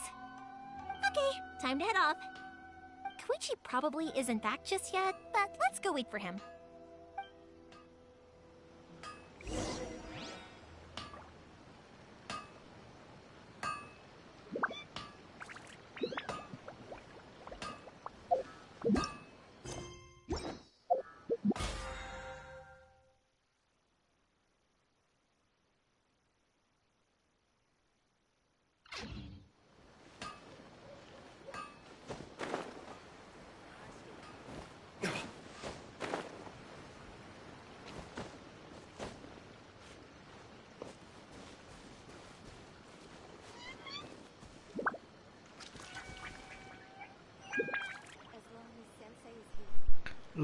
Okay, time to head off. Koichi probably isn't back just yet, but let's go wait for him.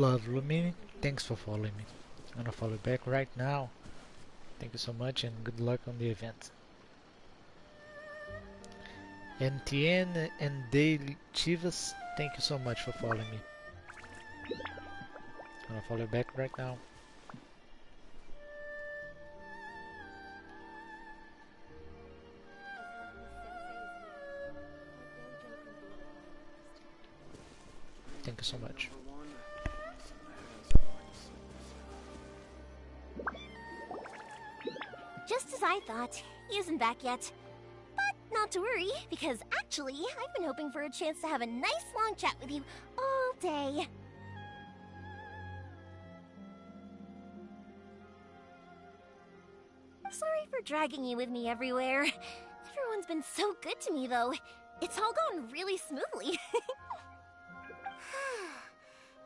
Love Lumini, thanks for following me. I'm gonna follow back right now. Thank you so much and good luck on the event. NTN and Daily Chivas, thank you so much for following me. I'm gonna follow back right now. Thank you so much. Just as I thought, he isn't back yet. But not to worry, because actually, I've been hoping for a chance to have a nice long chat with you all day. Sorry for dragging you with me everywhere. Everyone's been so good to me, though. It's all gone really smoothly.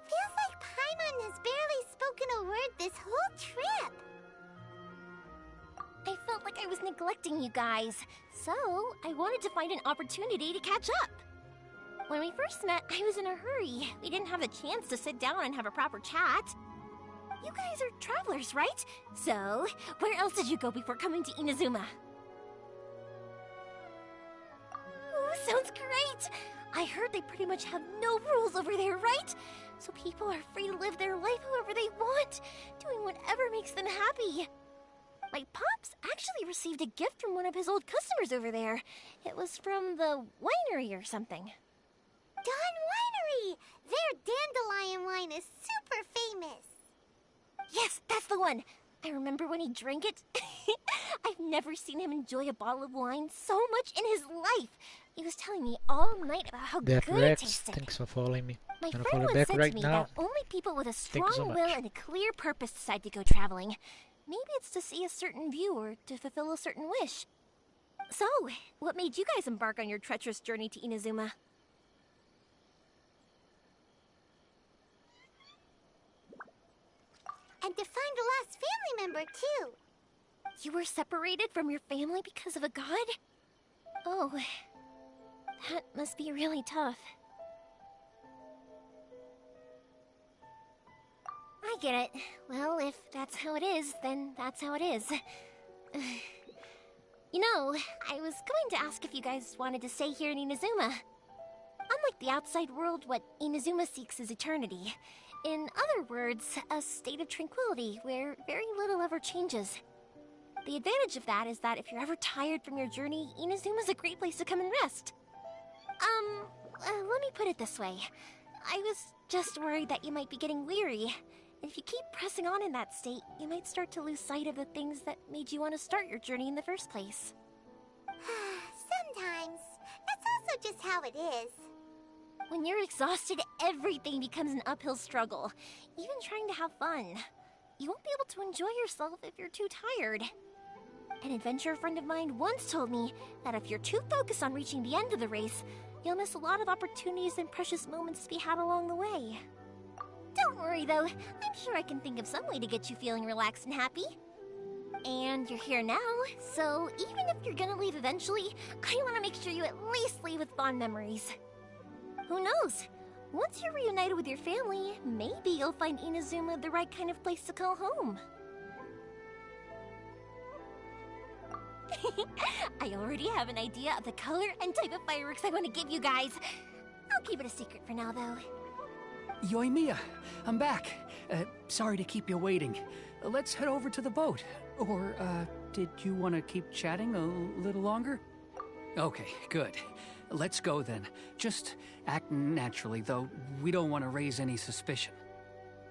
Feels like Paimon has barely spoken a word this whole trip. I felt like I was neglecting you guys, so I wanted to find an opportunity to catch up. When we first met, I was in a hurry. We didn't have the chance to sit down and have a proper chat. You guys are travelers, right? So, where else did you go before coming to Inazuma? Ooh, sounds great! I heard they pretty much have no rules over there, right? So people are free to live their life however they want, doing whatever makes them happy. My pops actually received a gift from one of his old customers over there. It was from the winery or something. Dawn Winery! Their dandelion wine is super famous. Yes, that's the one. I remember when he drank it. I've never seen him enjoy a bottle of wine so much in his life. He was telling me all night about how That good Rex, it tasted. thanks for following me. My I'm gonna friend follow once back said right to me now. that only people with a Thank you so strong much. will and a clear purpose decide to go traveling. Maybe it's to see a certain view or to fulfill a certain wish. So, what made you guys embark on your treacherous journey to Inazuma? And to find a lost family member, too. You were separated from your family because of a god? Oh, that must be really tough. I get it. Well, if that's how it is, then that's how it is. You know, I was going to ask if you guys wanted to stay here in Inazuma. Unlike the outside world, what Inazuma seeks is eternity. In other words, a state of tranquility where very little ever changes. The advantage of that is that if you're ever tired from your journey, Inazuma's a great place to come and rest. Let me put it this way. I was just worried that you might be getting weary. If you keep pressing on in that state, you might start to lose sight of the things that made you want to start your journey in the first place. Sometimes. That's also just how it is. When you're exhausted, everything becomes an uphill struggle. Even trying to have fun. You won't be able to enjoy yourself if you're too tired. An adventurer friend of mine once told me that if you're too focused on reaching the end of the race, you'll miss a lot of opportunities and precious moments to be had along the way. Don't worry though, I'm sure I can think of some way to get you feeling relaxed and happy. And you're here now, so even if you're gonna leave eventually, I want to make sure you at least leave with fond memories. Who knows? Once you're reunited with your family, maybe you'll find Inazuma the right kind of place to call home. I already have an idea of the color and type of fireworks I want to give you guys. I'll keep it a secret for now, though. Yoimiya, I'm back. Sorry to keep you waiting. Let's head over to the boat. Or, did you want to keep chatting a little longer? Okay, good. Let's go then. Just act naturally, though we don't want to raise any suspicion.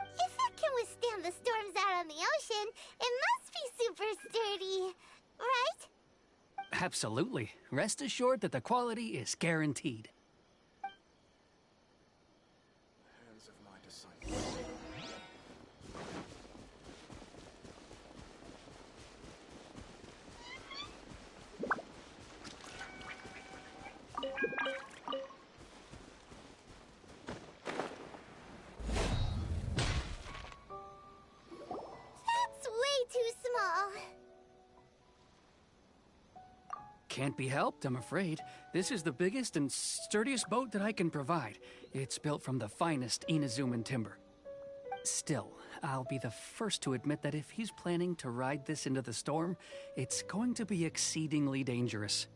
If it can withstand the storms out on the ocean, it must be super sturdy, right? Absolutely. Rest assured that the quality is guaranteed. Hands of my disciples. That's way too small. Can't be helped, I'm afraid. This is the biggest and sturdiest boat that I can provide. It's built from the finest Inazuman timber. Still, I'll be the first to admit that if he's planning to ride this into the storm, it's going to be exceedingly dangerous.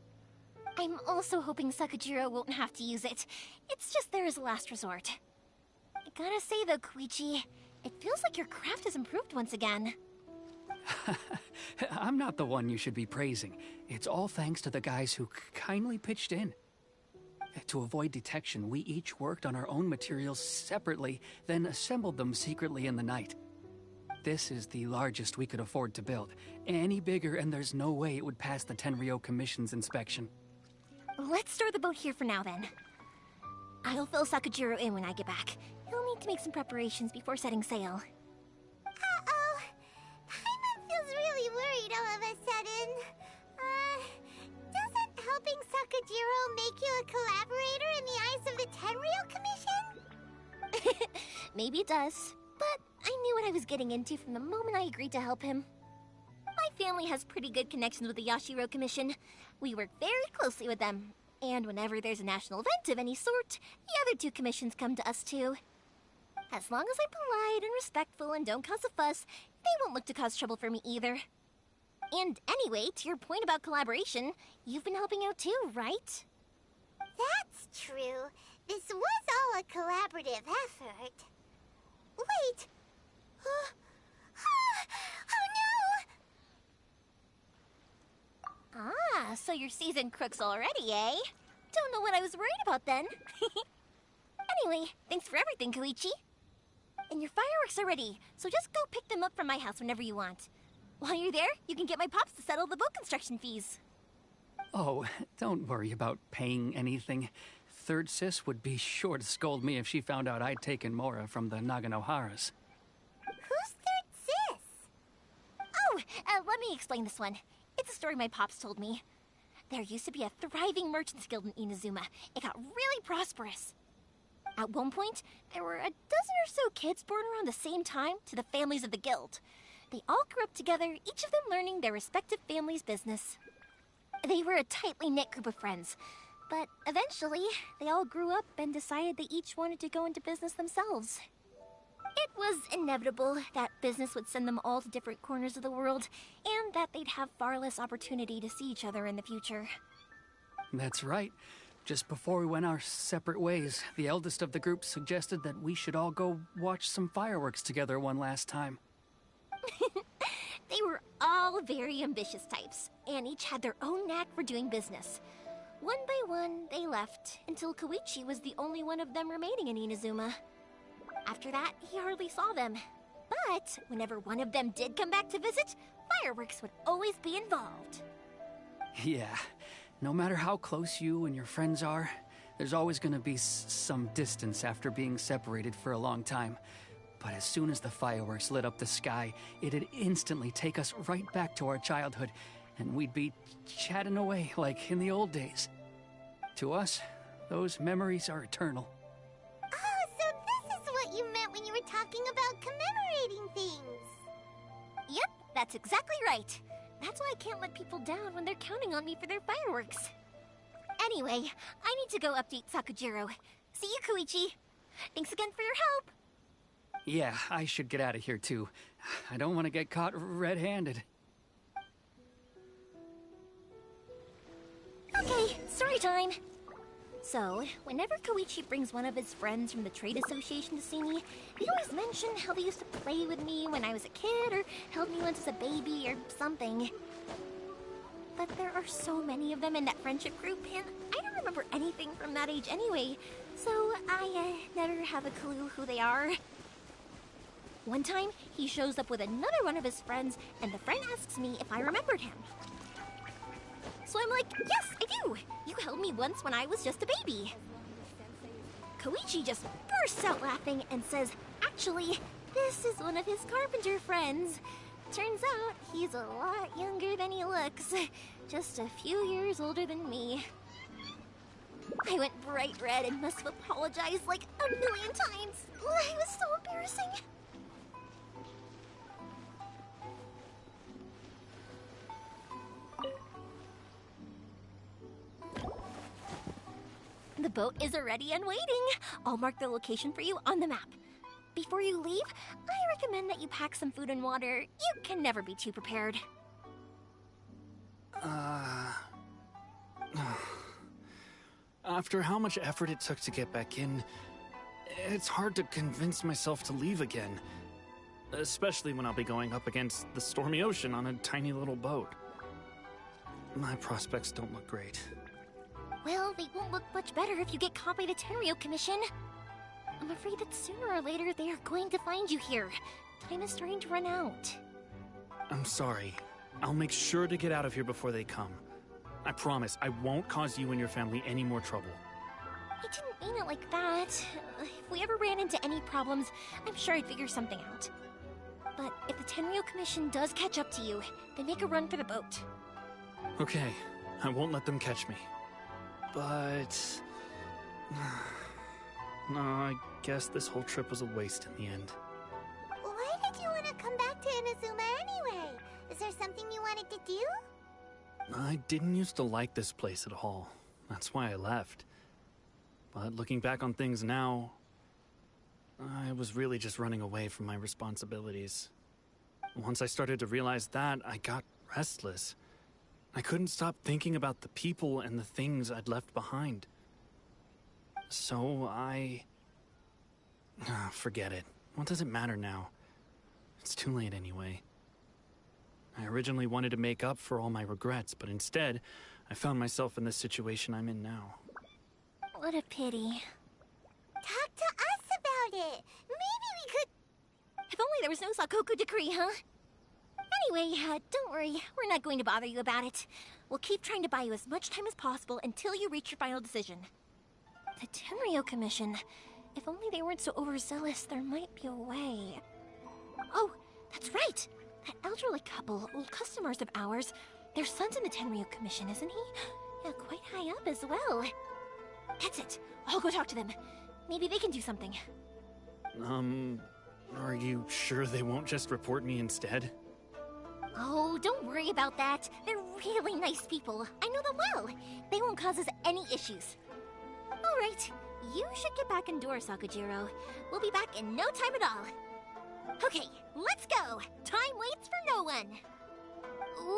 I'm also hoping Sakajiro won't have to use it. It's just there as a last resort. I gotta say though, Koichi, it feels like your craft has improved once again. I'm not the one you should be praising. It's all thanks to the guys who kindly pitched in. To avoid detection, we each worked on our own materials separately, then assembled them secretly in the night. This is the largest we could afford to build. Any bigger and there's no way it would pass the Tenryou Commission's inspection. Let's store the boat here for now then. I'll fill Sakajiro in when I get back. He'll need to make some preparations before setting sail. Uh-oh. Paimon feels really worried all of a sudden. Doesn't helping Sakajiro make you a collaborator in the eyes of the Tenryou Commission? Maybe it does, but I knew what I was getting into from the moment I agreed to help him. My family has pretty good connections with the Yashiro Commission. We work very closely with them, and whenever there's a national event of any sort, the other two commissions come to us too. As long as I'm polite and respectful and don't cause a fuss, they won't look to cause trouble for me either. And anyway, to your point about collaboration, you've been helping out too, right? That's true. This was all a collaborative effort. Wait! Oh no! Ah, so you're seasoned crooks already, eh? Don't know what I was worried about then. Anyway, thanks for everything, Koichi. And your fireworks are ready, so just go pick them up from my house whenever you want. While you're there, you can get my pops to settle the boat construction fees. Oh, don't worry about paying anything. Third Sis would be sure to scold me if she found out I'd taken Mora from the Naganoharas. Who's Third Sis? Oh, let me explain this one. It's a story my pops told me. There used to be a thriving merchants guild in Inazuma. It got really prosperous. At one point, there were a dozen or so kids born around the same time to the families of the guild. They all grew up together, each of them learning their respective family's business. They were a tightly knit group of friends, but eventually, they all grew up and decided they each wanted to go into business themselves. It was inevitable that business would send them all to different corners of the world, and that they'd have far less opportunity to see each other in the future. That's right. Just before we went our separate ways, the eldest of the group suggested that we should all go watch some fireworks together one last time. They were all very ambitious types, and each had their own knack for doing business. One by one, they left, until Koichi was the only one of them remaining in Inazuma. After that, he hardly saw them. But whenever one of them did come back to visit, fireworks would always be involved. Yeah, no matter how close you and your friends are, there's always gonna be some distance after being separated for a long time. But as soon as the fireworks lit up the sky, it'd instantly take us right back to our childhood, and we'd be chatting away like in the old days. To us, those memories are eternal. Oh, so this is what you meant when you were talking about commemorating things. Yep, that's exactly right. That's why I can't let people down when they're counting on me for their fireworks. Anyway, I need to go update Sakajiro. See you, Koichi. Thanks again for your help. Yeah, I should get out of here too. I don't want to get caught red-handed. Okay, story time. So, whenever Koichi brings one of his friends from the trade association to see me, they always mention how they used to play with me when I was a kid, or held me once as a baby, or something. But there are so many of them in that friendship group, and I don't remember anything from that age anyway, so I never have a clue who they are. One time, he shows up with another one of his friends, and the friend asks me if I remembered him. So I'm like, yes, I do! You held me once when I was just a baby. Koichi just bursts out laughing and says, actually, this is one of his carpenter friends. Turns out, he's a lot younger than he looks. Just a few years older than me. I went bright red and must have apologized like a million times. It was so embarrassing. The boat is ready and waiting. I'll mark the location for you on the map. before you leave, I recommend that you pack some food and water. You can never be too prepared. After how much effort it took to get back in, it's hard to convince myself to leave again. Especially when I'll be going up against the stormy ocean on a tiny little boat. My prospects don't look great. Well, they won't look much better if you get caught by the Tenryou Commission. I'm afraid that sooner or later they are going to find you here. Time is starting to run out. I'm sorry. I'll make sure to get out of here before they come. I promise I won't cause you and your family any more trouble. I didn't mean it like that. If we ever ran into any problems, I'm sure I'd figure something out. But if the Tenryou Commission does catch up to you, then make a run for the boat. Okay, I won't let them catch me. But... no, I guess this whole trip was a waste in the end. Why did you want to come back to Inazuma anyway? Is there something you wanted to do? I didn't used to like this place at all. That's why I left. But looking back on things now, I was really just running away from my responsibilities. Once I started to realize that, I got restless. I couldn't stop thinking about the people and the things I'd left behind. So forget it. What does it matter now? It's too late anyway. I originally wanted to make up for all my regrets, but instead, I found myself in the situation I'm in now. What a pity. Talk to us about it. Maybe we could... If only there was no Sakoku decree, huh? Anyway, don't worry. We're not going to bother you about it. We'll keep trying to buy you as much time as possible until you reach your final decision. The Tenryou Commission. If only they weren't so overzealous, there might be a way. Oh, that's right! That elderly couple, old customers of ours, their son's in the Tenryou Commission, isn't he? Yeah, quite high up as well. That's it. I'll go talk to them. Maybe they can do something. Are you sure they won't just report me instead? Oh, don't worry about that. They're really nice people. I know them well. They won't cause us any issues. All right, you should get back indoors, Sakujiro. We'll be back in no time at all. Okay, let's go. Time waits for no one.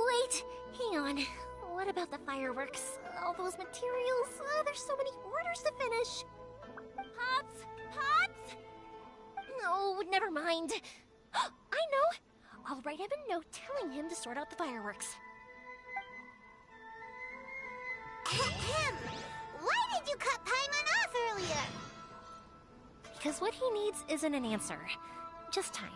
Wait, hang on. What about the fireworks? All those materials? There's so many orders to finish. Pops! Pops! No, never mind. I know. I'll write him a note telling him to sort out the fireworks. Why did you cut Paimon off earlier? Because what he needs isn't an answer, just time.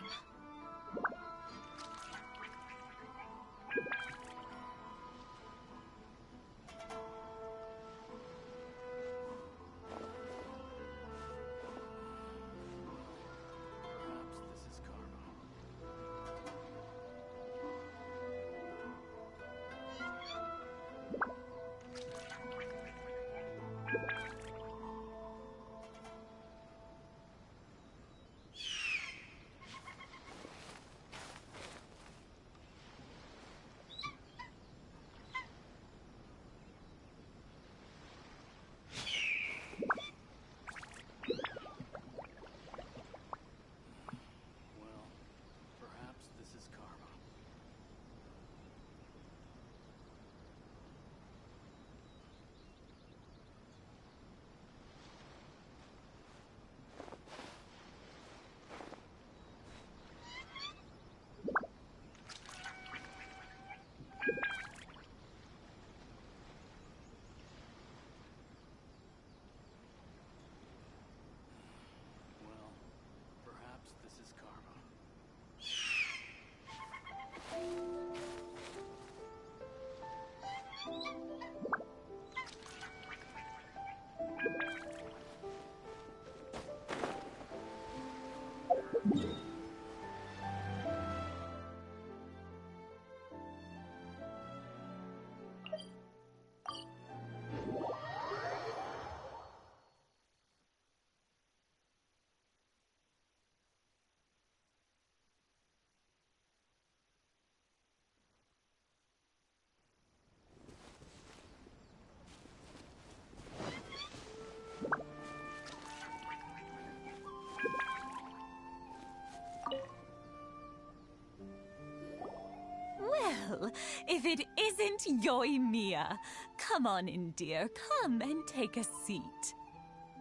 Well, if it isn't Yoimiya. Come on in, dear. Come and take a seat.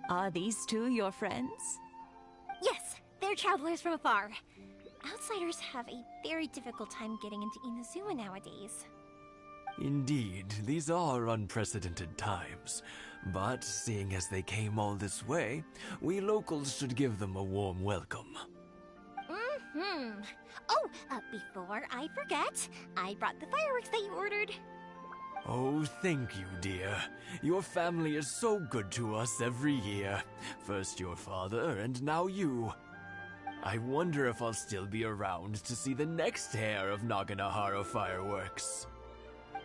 Are these two your friends? Yes, they're travelers from afar. Outsiders have a very difficult time getting into Inazuma nowadays. Indeed, these are unprecedented times. But seeing as they came all this way, we locals should give them a warm welcome. Oh, before I forget, I brought the fireworks that you ordered. Oh, thank you, dear. Your family is so good to us every year. First your father, and now you. I wonder if I'll still be around to see the next hair of Naganohara fireworks.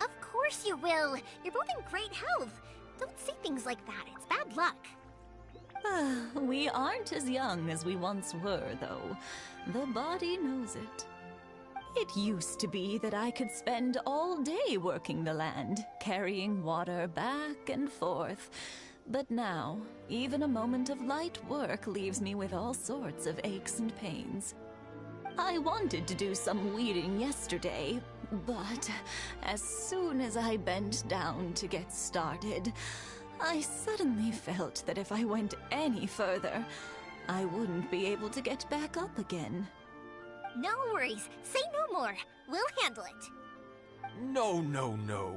Of course you will. You're both in great health. Don't say things like that. It's bad luck. We aren't as young as we once were, though. The body knows it. It used to be that I could spend all day working the land, carrying water back and forth. But now, even a moment of light work leaves me with all sorts of aches and pains. I wanted to do some weeding yesterday, but as soon as I bent down to get started, I suddenly felt that if I went any further, I wouldn't be able to get back up again. No worries. Say no more. We'll handle it. No, no, no.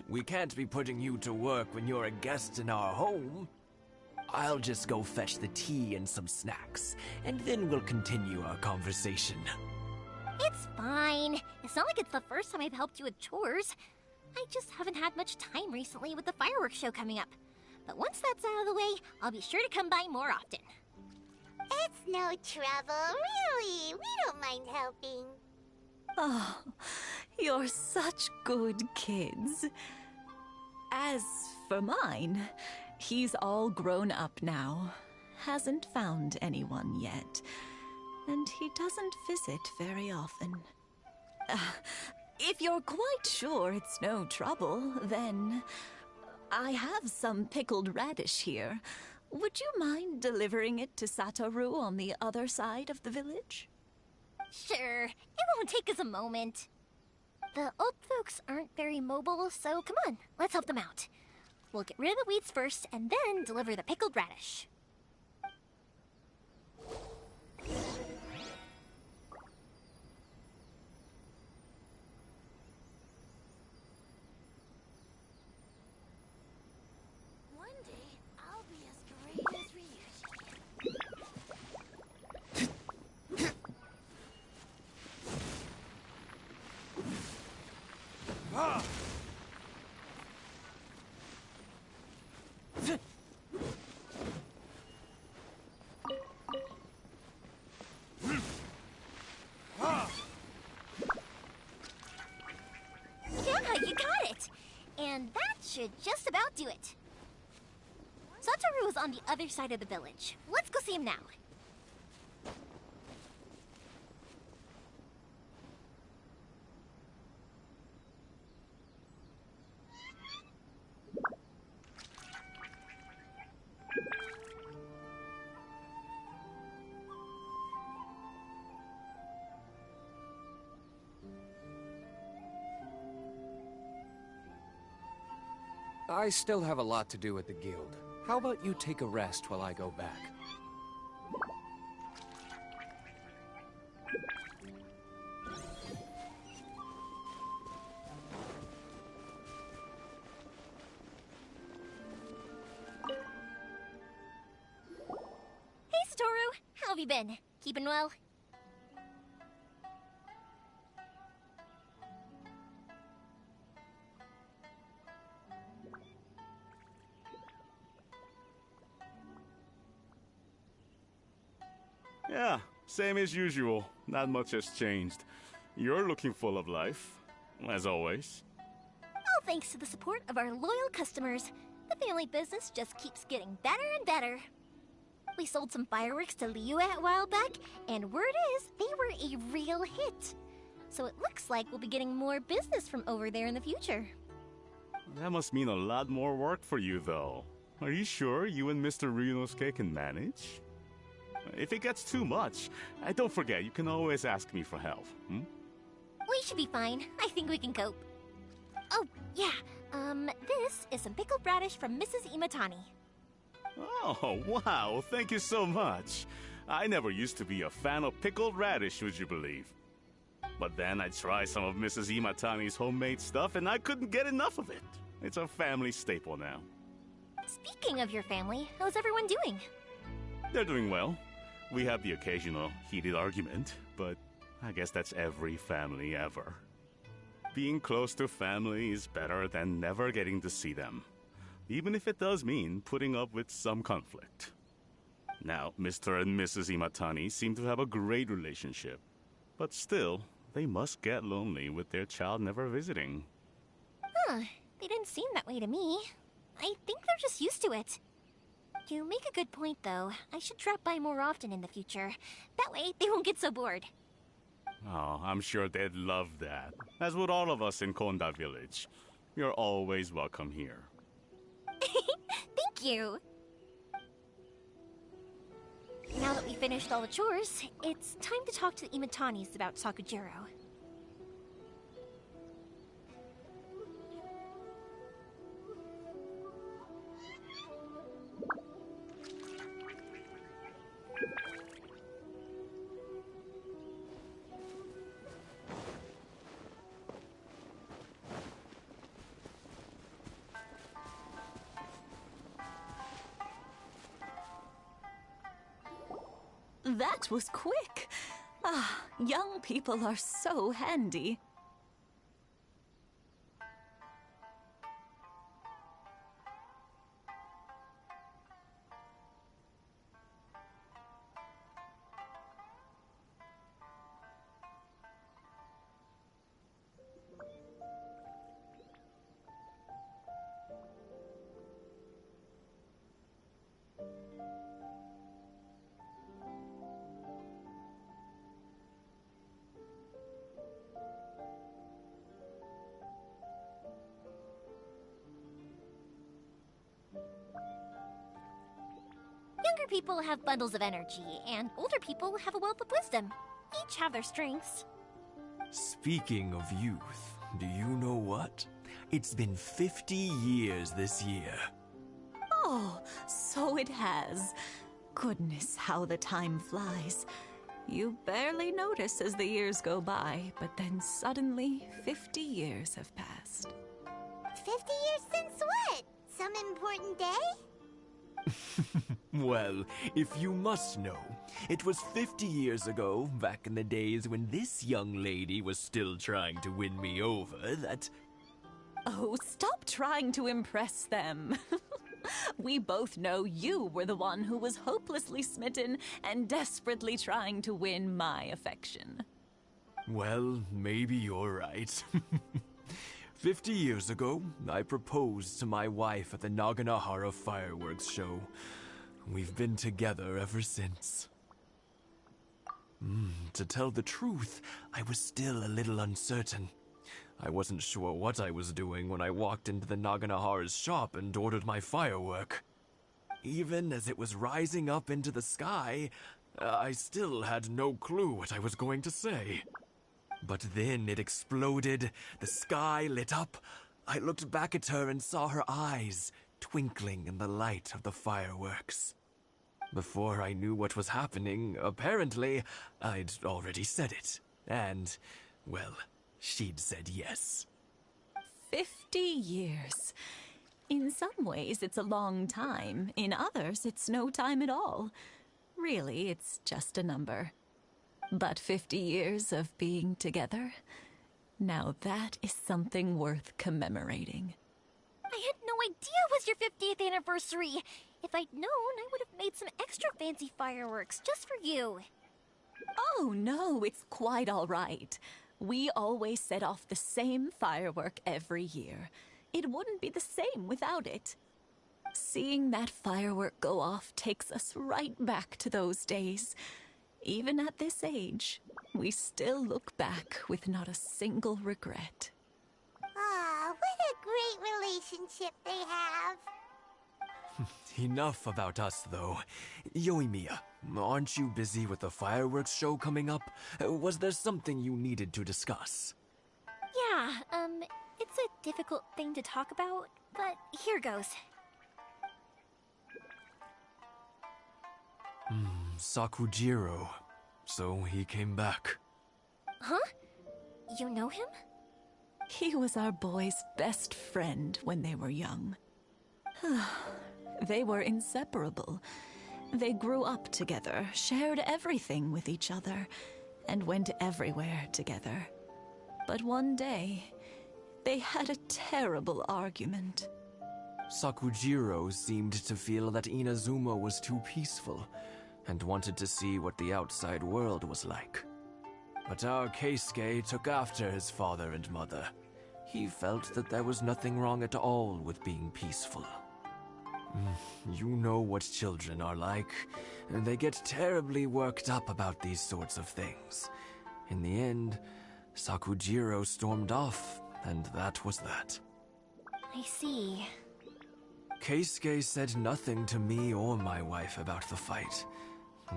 We can't be putting you to work when you're a guest in our home. I'll just go fetch the tea and some snacks, and then we'll continue our conversation. It's fine. It's not like it's the first time I've helped you with chores. I just haven't had much time recently with the fireworks show coming up. But once that's out of the way, I'll be sure to come by more often. It's no trouble, really. We don't mind helping. Oh, you're such good kids. As for mine, he's all grown up now. Hasn't found anyone yet. And he doesn't visit very often. If you're quite sure it's no trouble, then I have some pickled radish here. Would you mind delivering it to Satoru on the other side of the village? Sure. It won't take us a moment. The old folks aren't very mobile, so come on, let's help them out. We'll get rid of the weeds first, and then deliver the pickled radish. One day, I'll be as great as Ryuji. Yeah, you got it! And that should just about do it. Satoru is on the other side of the village. Let's go see him now. I still have a lot to do at the guild. How about you take a rest while I go back? Hey, Satoru! How have you been? Keeping well? Yeah, same as usual. Not much has changed. You're looking full of life, as always. All thanks to the support of our loyal customers. The family business just keeps getting better and better. We sold some fireworks to Liyue a while back, and word is they were a real hit. So it looks like we'll be getting more business from over there in the future. That must mean a lot more work for you, though. Are you sure you and Mr. Ryunosuke can manage? If it gets too much, don't forget, you can always ask me for help, We should be fine. I think we can cope. Oh, yeah. This is some pickled radish from Mrs. Imatani. Oh, wow, thank you so much. I never used to be a fan of pickled radish, would you believe? But then I tried some of Mrs. Imatani's homemade stuff and I couldn't get enough of it. It's a family staple now. Speaking of your family, how's everyone doing? They're doing well. We have the occasional heated argument, but I guess that's every family ever. Being close to family is better than never getting to see them, even if it does mean putting up with some conflict. Now, Mr. and Mrs. Imatani seem to have a great relationship, but still, they must get lonely with their child never visiting. Huh, they didn't seem that way to me. I think they're just used to it. You make a good point, though. I should drop by more often in the future. That way, they won't get so bored. Oh, I'm sure they'd love that, as would all of us in Konda Village. You're always welcome here. Thank you! Now that we finished all the chores, it's time to talk to the Imatanis about Sakujiro. That was quick. Ah, young people are so handy. Younger people have bundles of energy, and older people have a wealth of wisdom. Each have their strengths. Speaking of youth, do you know what? It's been 50 years this year. Oh, so it has. Goodness, how the time flies. You barely notice as the years go by, but then suddenly 50 years have passed. 50 years since what? Some important day? Well, if you must know, it was 50 years ago, back in the days when this young lady was still trying to win me over, that... Oh, stop trying to impress them. We both know you were the one who was hopelessly smitten and desperately trying to win my affection. Well, maybe you're right. 50 years ago, I proposed to my wife at the Naganahara fireworks show. We've been together ever since. To tell the truth, I was still a little uncertain. I wasn't sure what I was doing when I walked into the Naganahara's shop and ordered my firework. Even as it was rising up into the sky, I still had no clue what I was going to say. But then it exploded, the sky lit up. I looked back at her and saw her eyes twinkling in the light of the fireworks. Before I knew what was happening, apparently, I'd already said it. And, well, she'd said yes. 50 years. In some ways, it's a long time. In others, it's no time at all. Really, it's just a number. But 50 years of being together, now that is something worth commemorating. I had no idea it was your 50th anniversary. If I'd known, I would have made some extra fancy fireworks just for you. Oh, no, it's quite all right. We always set off the same firework every year. It wouldn't be the same without it. Seeing that firework go off takes us right back to those days. Even at this age, we still look back with not a single regret. Ah, what a great relationship they have. Enough about us, though. Yoimiya, aren't you busy with the fireworks show coming up? Was there something you needed to discuss? Yeah, it's a difficult thing to talk about, but here goes. Sakujiro. So he came back. Huh? You know him? He was our boy's best friend when they were young. They were inseparable. They grew up together, shared everything with each other, and went everywhere together. But one day, they had a terrible argument. Sakujiro seemed to feel that Inazuma was too peaceful, and wanted to see what the outside world was like. But our Keisuke took after his father and mother. He felt that there was nothing wrong at all with being peaceful. You know what children are like. They get terribly worked up about these sorts of things. In the end, Sakujiro stormed off, and that was that. I see. Keisuke said nothing to me or my wife about the fight.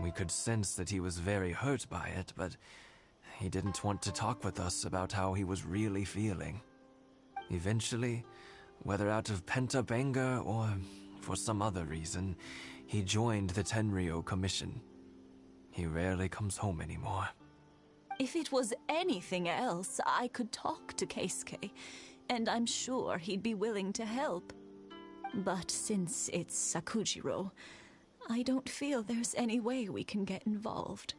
We could sense that he was very hurt by it, but he didn't want to talk with us about how he was really feeling. Eventually, whether out of pent-up anger or for some other reason, he joined the Tenryou Commission. He rarely comes home anymore. If it was anything else, I could talk to Keisuke, and I'm sure he'd be willing to help. But since it's Sakujiro, I don't feel there's any way we can get involved.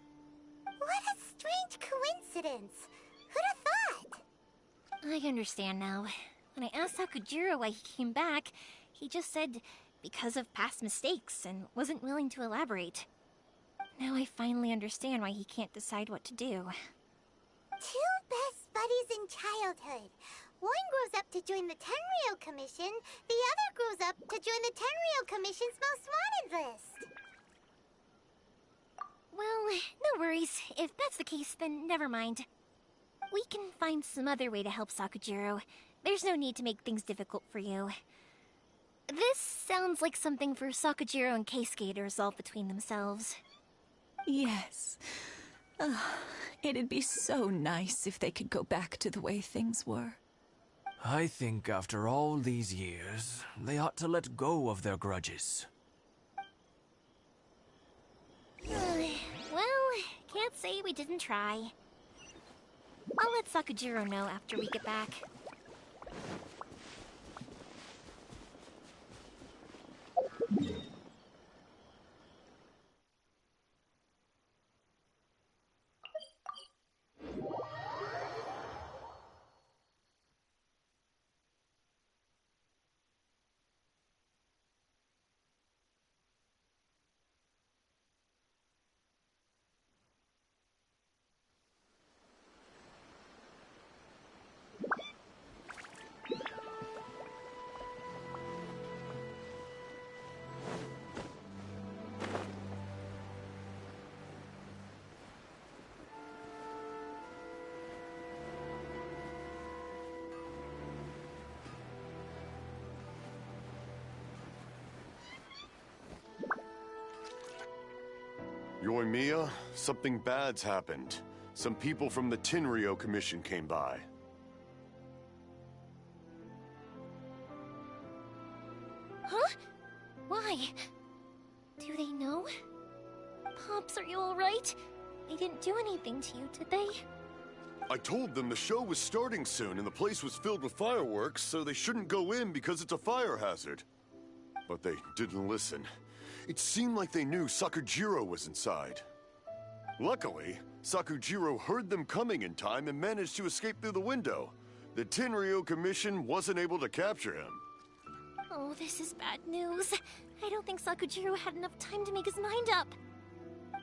What a strange coincidence! Who'd have thought? I understand now. When I asked Sakujiro why he came back, he just said because of past mistakes and wasn't willing to elaborate. Now I finally understand why he can't decide what to do. Two best buddies in childhood. One grows up to join the Tenryou Commission, the other grows up to join the Tenryou Commission's most wanted list. Well, no worries. If that's the case, then never mind. We can find some other way to help Sakujiro. There's no need to make things difficult for you. This sounds like something for Sakujiro and Keisuke to resolve between themselves. Yes. It'd be so nice if they could go back to the way things were. I think after all these years, they ought to let go of their grudges. Well, can't say we didn't try. I'll let Sakujiro know after we get back. Yoimiya, something bad's happened. Some people from the Tenryou Commission came by. Huh? Why? Do they know? Pops, are you alright? They didn't do anything to you, did they? I told them the show was starting soon and the place was filled with fireworks, so they shouldn't go in because it's a fire hazard. But they didn't listen. It seemed like they knew Sakujiro was inside. Luckily, Sakujiro heard them coming in time and managed to escape through the window. The Tenryou Commission wasn't able to capture him. Oh, this is bad news. I don't think Sakujiro had enough time to make his mind up.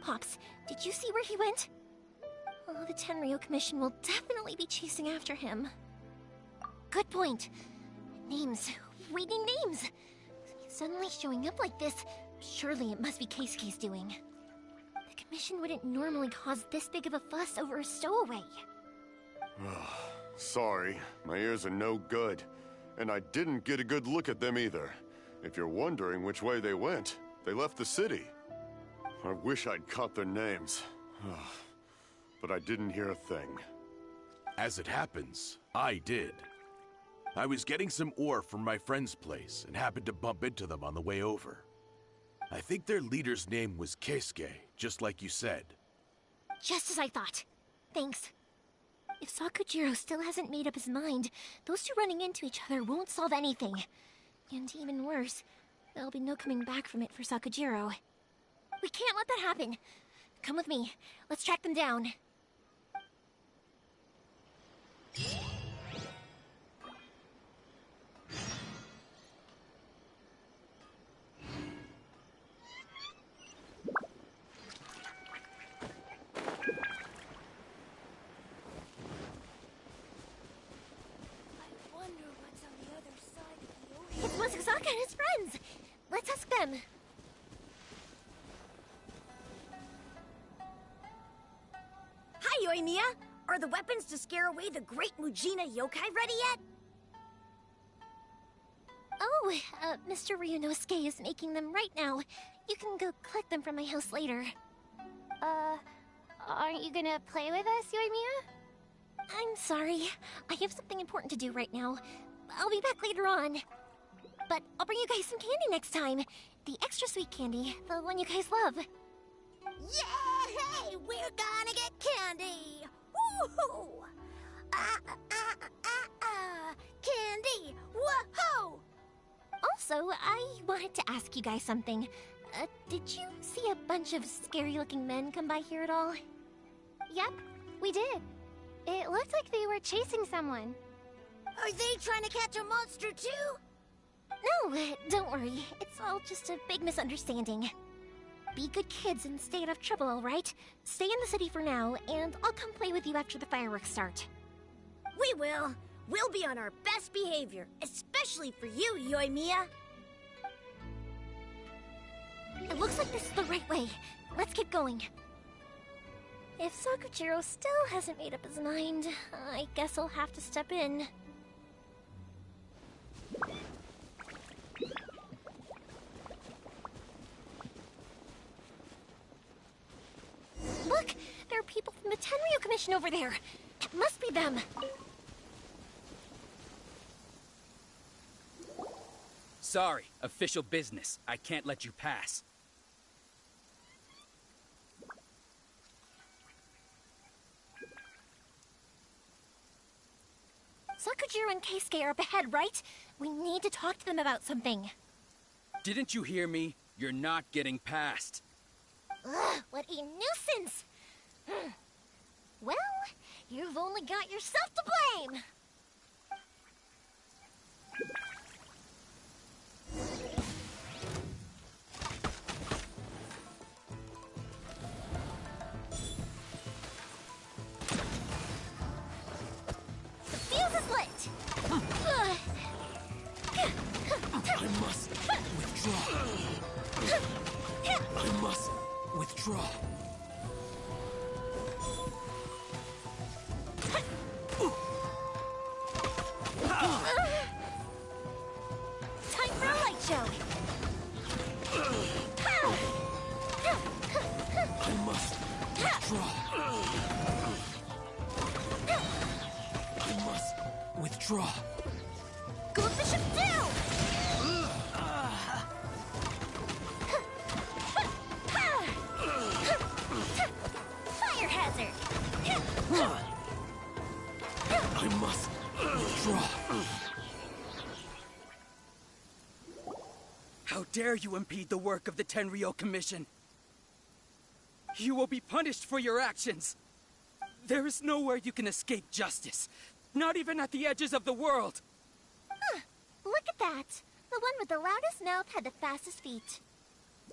Pops, did you see where he went? Oh, the Tenryou Commission will definitely be chasing after him. Good point. Names. Reading names. Suddenly showing up like this, surely it must be Keisuke's doing. The Commission wouldn't normally cause this big of a fuss over a stowaway. Sorry, my ears are no good. And I didn't get a good look at them either. If you're wondering which way they went, they left the city. I wish I'd caught their names. But I didn't hear a thing. As it happens, I did. I was getting some ore from my friend's place and happened to bump into them on the way over. I think their leader's name was Keisuke, just like you said. Just as I thought. Thanks. If Sakujiro still hasn't made up his mind, those two running into each other won't solve anything. And even worse, there'll be no coming back from it for Sakujiro. We can't let that happen. Come with me. Let's track them down. It's Masazaka and his friends! Let's ask them. Hi, Yoimiya! Are the weapons to scare away the great Mujina yokai ready yet? Oh, Mr. Ryunosuke is making them right now. You can go collect them from my house later. Aren't you gonna play with us, Yoimiya? I'm sorry. I have something important to do right now. I'll be back later on. But I'll bring you guys some candy next time. The extra sweet candy, the one you guys love. Yay! We're gonna get candy! Woohoo! Candy! Woohoo! Also, I wanted to ask you guys something. Did you see a bunch of scary-looking men come by here at all? Yep, we did. It looked like they were chasing someone. Are they trying to catch a monster too? No, don't worry. It's all just a big misunderstanding. Be good kids and stay out of trouble, alright? Stay in the city for now, and I'll come play with you after the fireworks start. We will. We'll be on our best behavior, especially for you, Yoimiya. It looks like this is the right way. Let's get going. If Sakujiro still hasn't made up his mind, I guess I'll have to step in. Look! There are people from the Tenryu Commission over there! It must be them! Sorry, official business. I can't let you pass. Sakujiro and Keisuke are up ahead, right? We need to talk to them about something. Didn't you hear me? You're not getting past. Ugh, what a nuisance! Well, you've only got yourself to blame! The fuse is lit! I must withdraw. I must withdraw. Time for a light show! I must withdraw. I must withdraw. Go up the ship too! Fire hazard! I must withdraw. How dare you impede the work of the Tenryo Commission? You will be punished for your actions. There is nowhere you can escape justice. Not even at the edges of the world. Look at that! The one with the loudest mouth had the fastest feet.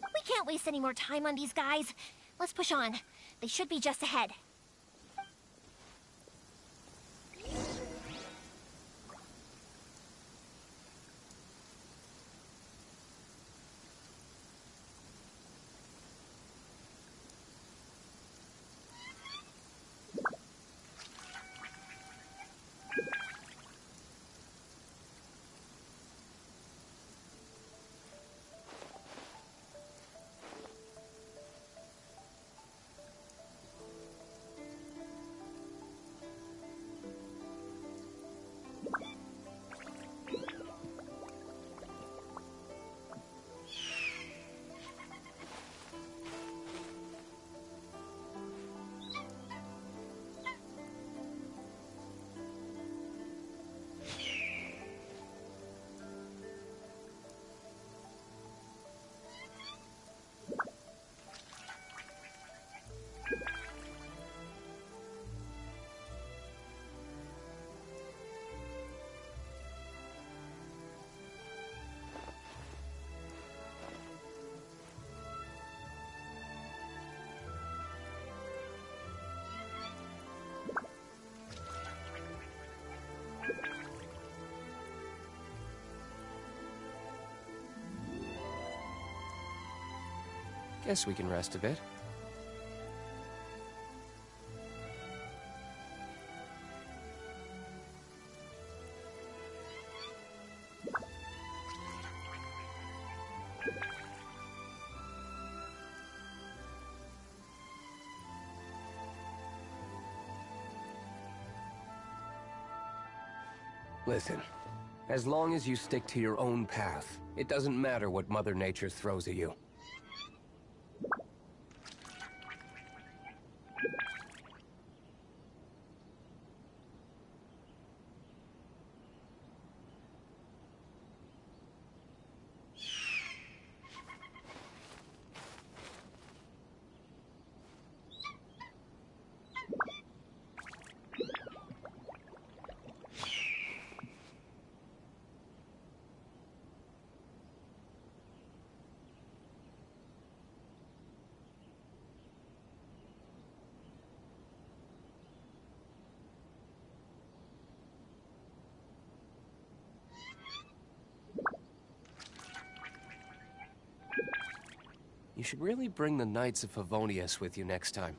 We can't waste any more time on these guys. Let's push on. They should be just ahead. Guess we can rest a bit. Listen, as long as you stick to your own path, it doesn't matter what Mother Nature throws at you. You should really bring the Knights of Favonius with you next time.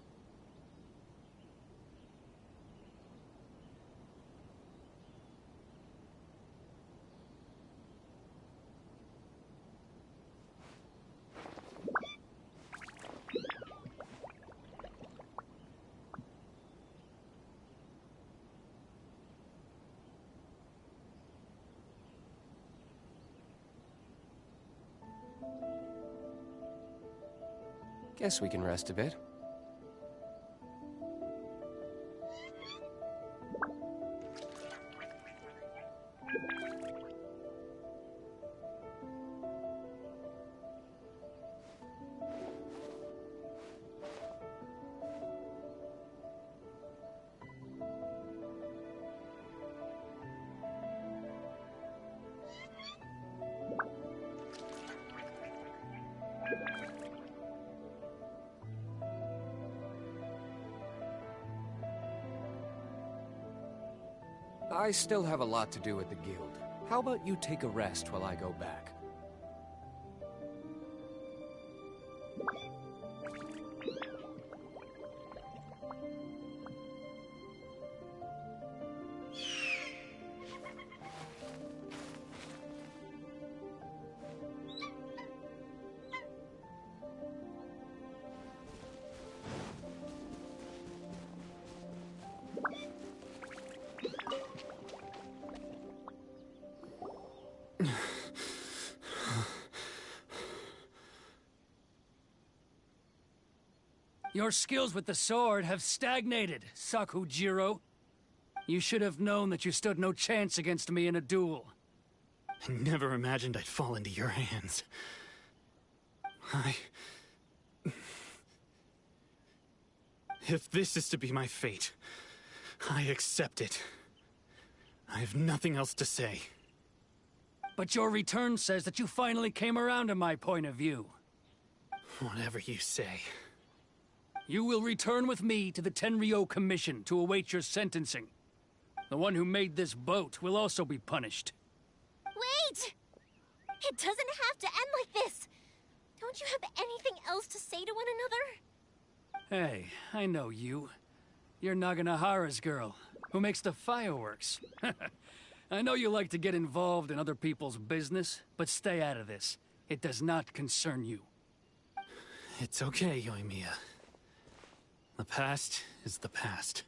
Guess we can rest a bit. I still have a lot to do at the guild. How about you take a rest while I go back? Your skills with the sword have stagnated, Sakujiro. You should have known that you stood no chance against me in a duel. I never imagined I'd fall into your hands. If this is to be my fate, I accept it. I have nothing else to say. But your return says that you finally came around to my point of view. Whatever you say. You will return with me to the Tenryou Commission to await your sentencing. The one who made this boat will also be punished. Wait! It doesn't have to end like this! Don't you have anything else to say to one another? Hey, I know you. You're Naganohara's girl, who makes the fireworks. I know you like to get involved in other people's business, but stay out of this. It does not concern you. It's okay, Yoimiya. The past is the past.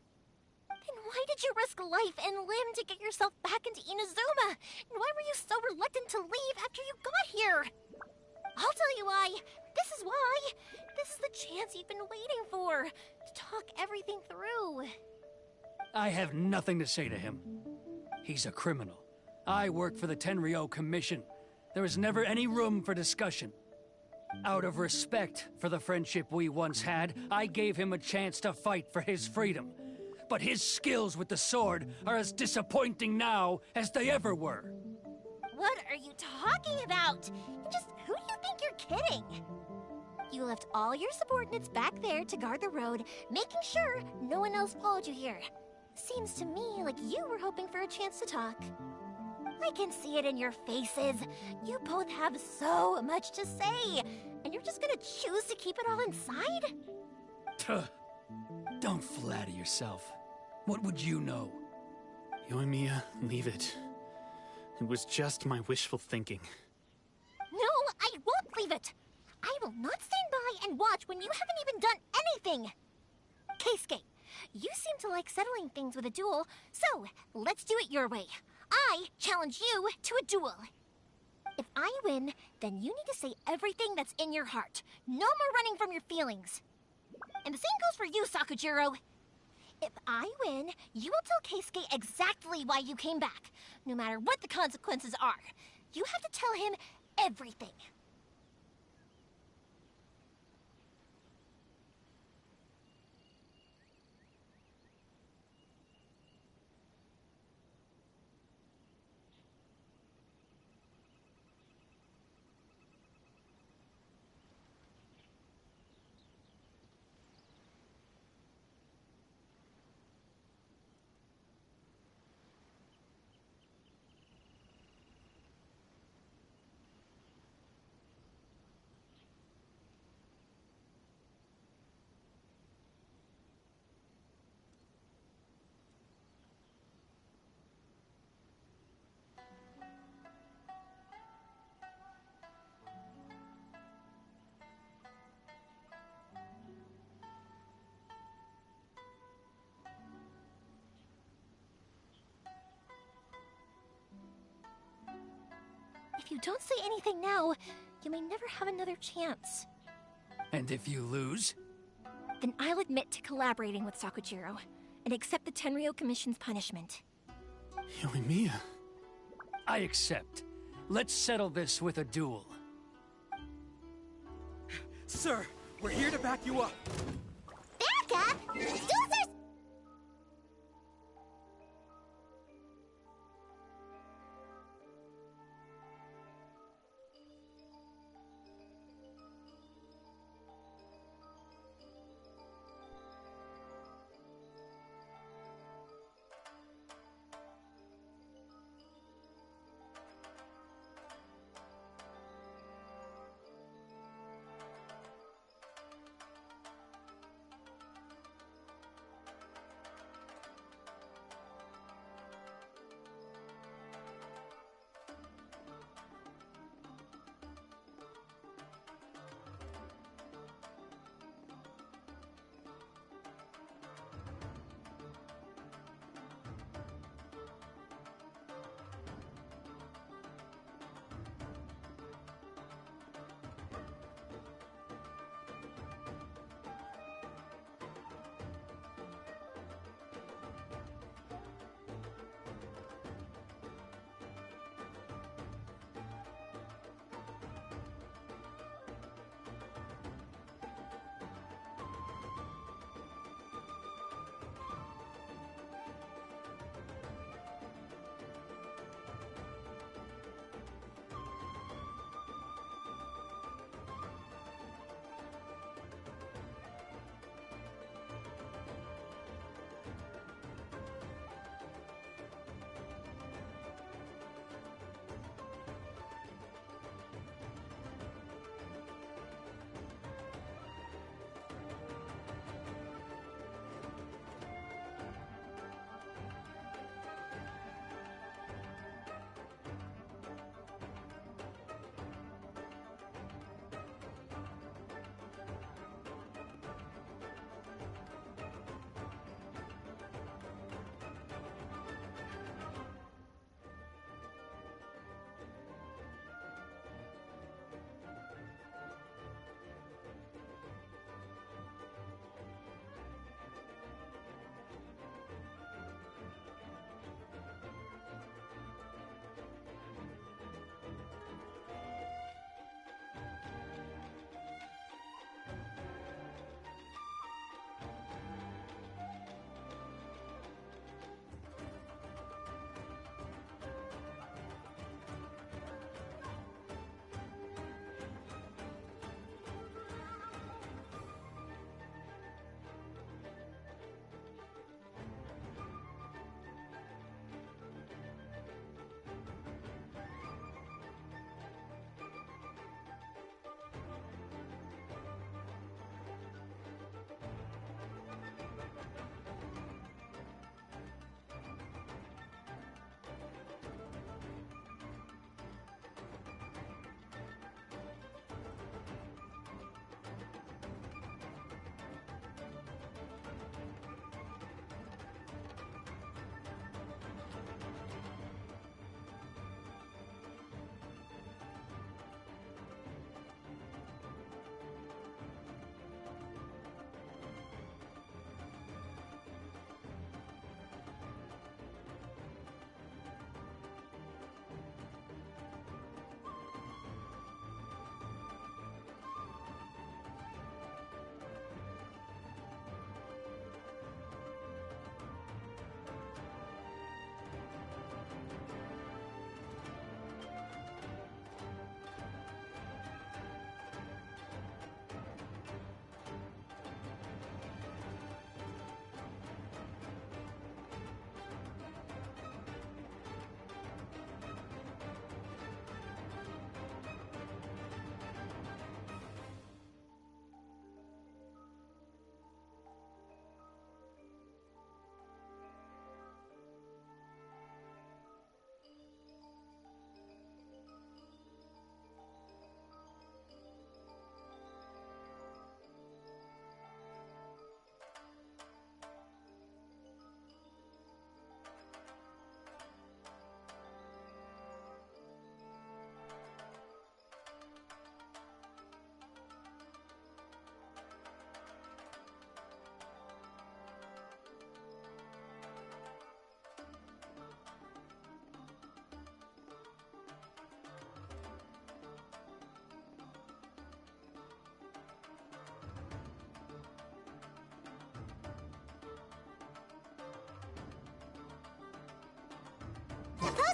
Then why did you risk life and limb to get yourself back into Inazuma? And why were you so reluctant to leave after you got here? I'll tell you why. This is why. This is the chance you've been waiting for. To talk everything through. I have nothing to say to him. He's a criminal. I work for the Tenryou Commission. There is never any room for discussion. Out of respect for the friendship we once had, I gave him a chance to fight for his freedom. But his skills with the sword are as disappointing now as they ever were. What are you talking about? Just who do you think you're kidding? You left all your subordinates back there to guard the road, making sure no one else followed you here. Seems to me like you were hoping for a chance to talk. I can see it in your faces. You both have so much to say, and you're you're just gonna choose to keep it all inside? Tuh. Don't flatter yourself. What would you know? Yoimiya, leave it. It was just my wishful thinking. No, I won't leave it! I will not stand by and watch when you haven't even done anything! Keisuke, you seem to like settling things with a duel, so let's do it your way. I challenge you to a duel. If I win, then you need to say everything that's in your heart. No more running from your feelings. And the same goes for you, Sakujiro. If I win, you will tell Keisuke exactly why you came back, no matter what the consequences are. You have to tell him everything. If you don't say anything now, you may never have another chance. And if you lose? Then I'll admit to collaborating with Sakujiro and accept the Tenryou Commission's punishment. Yoimiya. I accept. Let's settle this with a duel. Sir, we're here to back you up. Back up? Losers!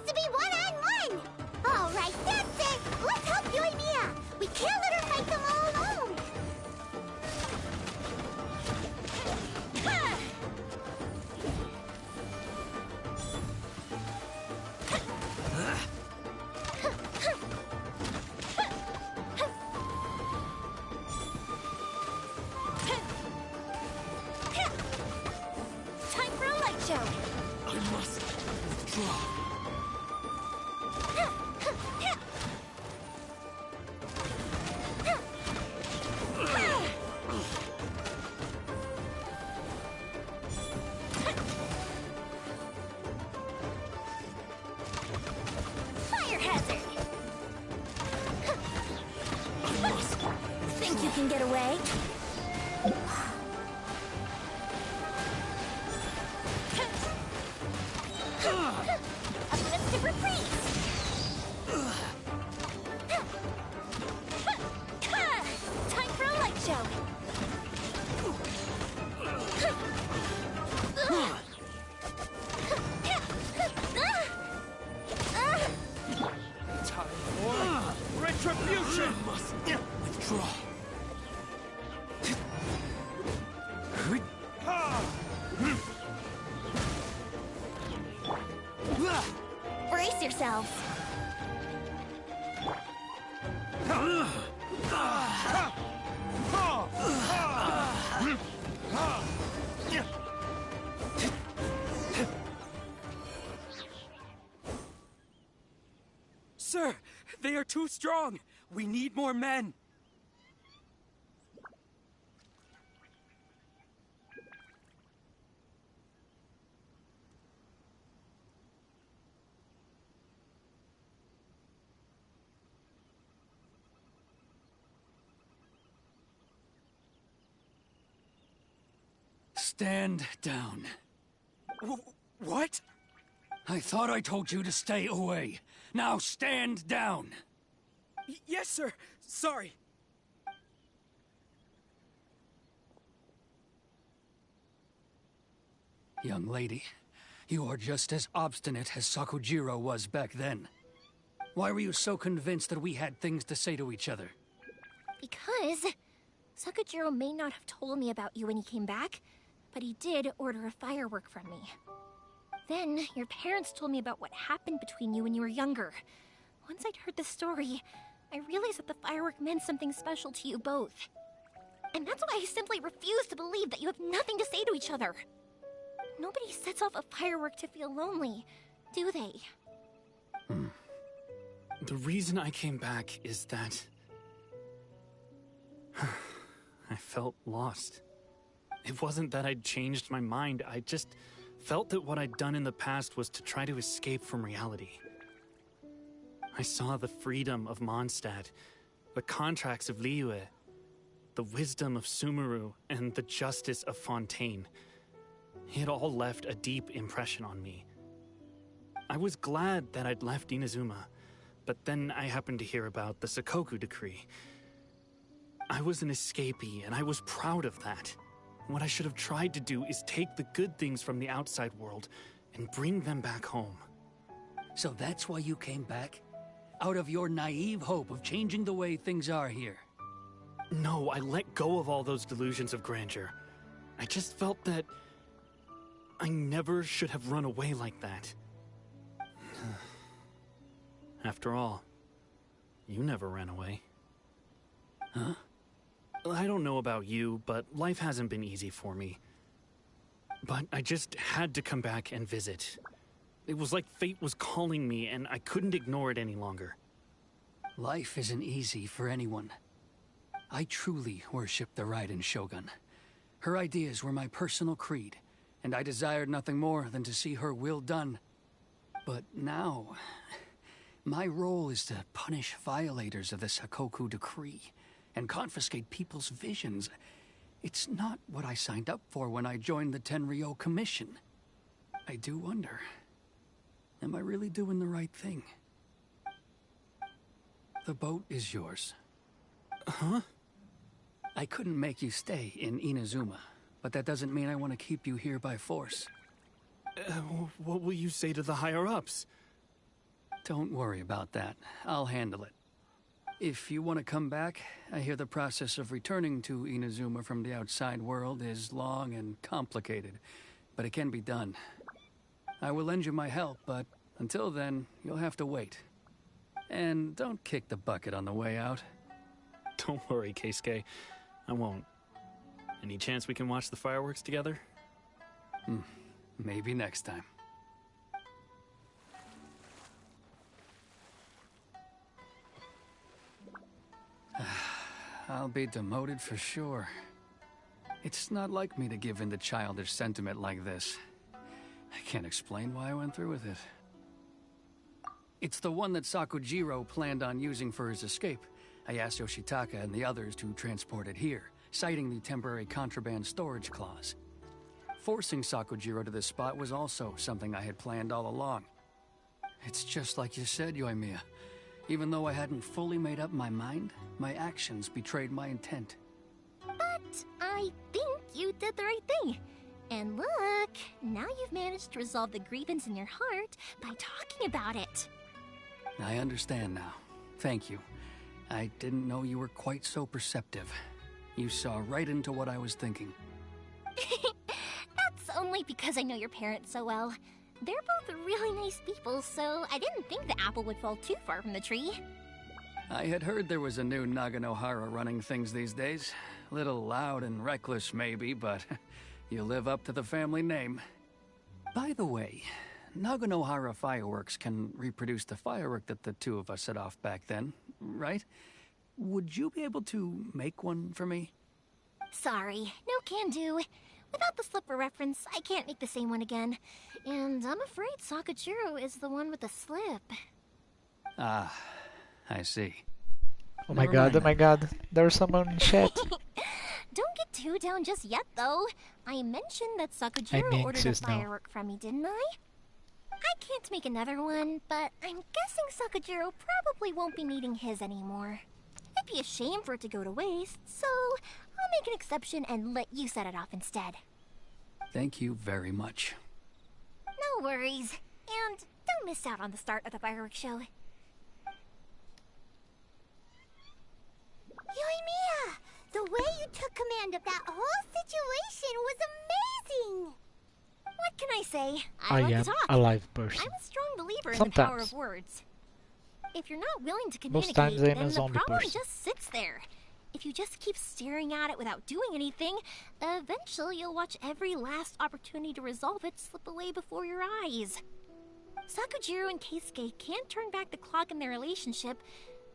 to be one-on-one! Alright, that's it! Let's help you and Mia! We can't let her fight them all alone! Time for a light show! I must withdraw. Fire hazard! Think you can get away? Uplifted reprise! Time for a light show! Time for retribution. I must withdraw. Brace yourselves! Sir, they are too strong. We need more men. Stand down. What? I thought I told you to stay away. Now stand down. Yes, sir. Sorry. Young lady, you are just as obstinate as Sakujiro was back then. Why were you so convinced that we had things to say to each other? Because Sakujiro may not have told me about you when he came back, but he did order a firework from me. Then, your parents told me about what happened between you when you were younger. Once I'd heard the story, I realized that the firework meant something special to you both. And that's why I simply refuse to believe that you have nothing to say to each other. Nobody sets off a firework to feel lonely, do they? The reason I came back is that I felt lost. It wasn't that I'd changed my mind, I just felt that what I'd done in the past was to try to escape from reality. I saw the freedom of Mondstadt, the contracts of Liyue, the wisdom of Sumeru, and the justice of Fontaine. It all left a deep impression on me. I was glad that I'd left Inazuma, but then I happened to hear about the Sakoku decree. I was an escapee, and I was proud of that. What I should have tried to do is take the good things from the outside world and bring them back home. So that's why you came back? Out of your naive hope of changing the way things are here? No, I let go of all those delusions of grandeur. I just felt that I never should have run away like that. After all, you never ran away. Huh? I don't know about you, but life hasn't been easy for me. But I just had to come back and visit. It was like fate was calling me, and I couldn't ignore it any longer. Life isn't easy for anyone. I truly worship the Raiden Shogun. Her ideas were my personal creed, and I desired nothing more than to see her will done. But now, my role is to punish violators of the Sakoku decree and confiscate people's visions. It's not what I signed up for when I joined the Tenryo Commission. I do wonder, am I really doing the right thing? The boat is yours. Huh? I couldn't make you stay in Inazuma, but that doesn't mean I want to keep you here by force. What will you say to the higher-ups? Don't worry about that. I'll handle it. If you want to come back, I hear the process of returning to Inazuma from the outside world is long and complicated, but it can be done. I will lend you my help, but until then, you'll have to wait. And don't kick the bucket on the way out. Don't worry, Keisuke. I won't. Any chance we can watch the fireworks together? Maybe next time. I'll be demoted for sure. It's not like me to give in to childish sentiment like this. I can't explain why I went through with it. It's the one that Sakujiro planned on using for his escape. I asked Yoshitaka and the others to transport it here, citing the temporary contraband storage clause. Forcing Sakujiro to this spot was also something I had planned all along. It's just like you said, Yoimiya. Even though I hadn't fully made up my mind, my actions betrayed my intent. But I think you did the right thing. And look, now you've managed to resolve the grievance in your heart by talking about it. I understand now. Thank you. I didn't know you were quite so perceptive. You saw right into what I was thinking. That's only because I know your parents so well. They're both really nice people, so I didn't think the apple would fall too far from the tree. I had heard there was a new Naganohara running things these days. Little loud and reckless, maybe, but you live up to the family name. By the way, Naganohara fireworks can reproduce the firework that the two of us set off back then, right? Would you be able to make one for me? Sorry, no can do. Without the slipper reference, I can't make the same one again. And I'm afraid Sakujiro is the one with the slip. Ah, I see. Oh my god, there's someone in chat. Don't get too down just yet, though. I mentioned that Sakujiro ordered a firework from me, didn't I? I can't make another one, but I'm guessing Sakujiro probably won't be needing his anymore. It'd be a shame for it to go to waste, so I'll make an exception and let you set it off instead. Thank you very much. No worries. And don't miss out on the start of the fireworks show. Yoimiya! The way you took command of that whole situation was amazing! What can I say? I like am to talk. a live person. I'm a strong believer in Sometimes. the power of words. If you're not willing to Most communicate, times I am a then the zombie problem person. just sits there. If you just keep staring at it without doing anything, eventually you'll watch every last opportunity to resolve it slip away before your eyes. Sakujiro and Keisuke can't turn back the clock in their relationship,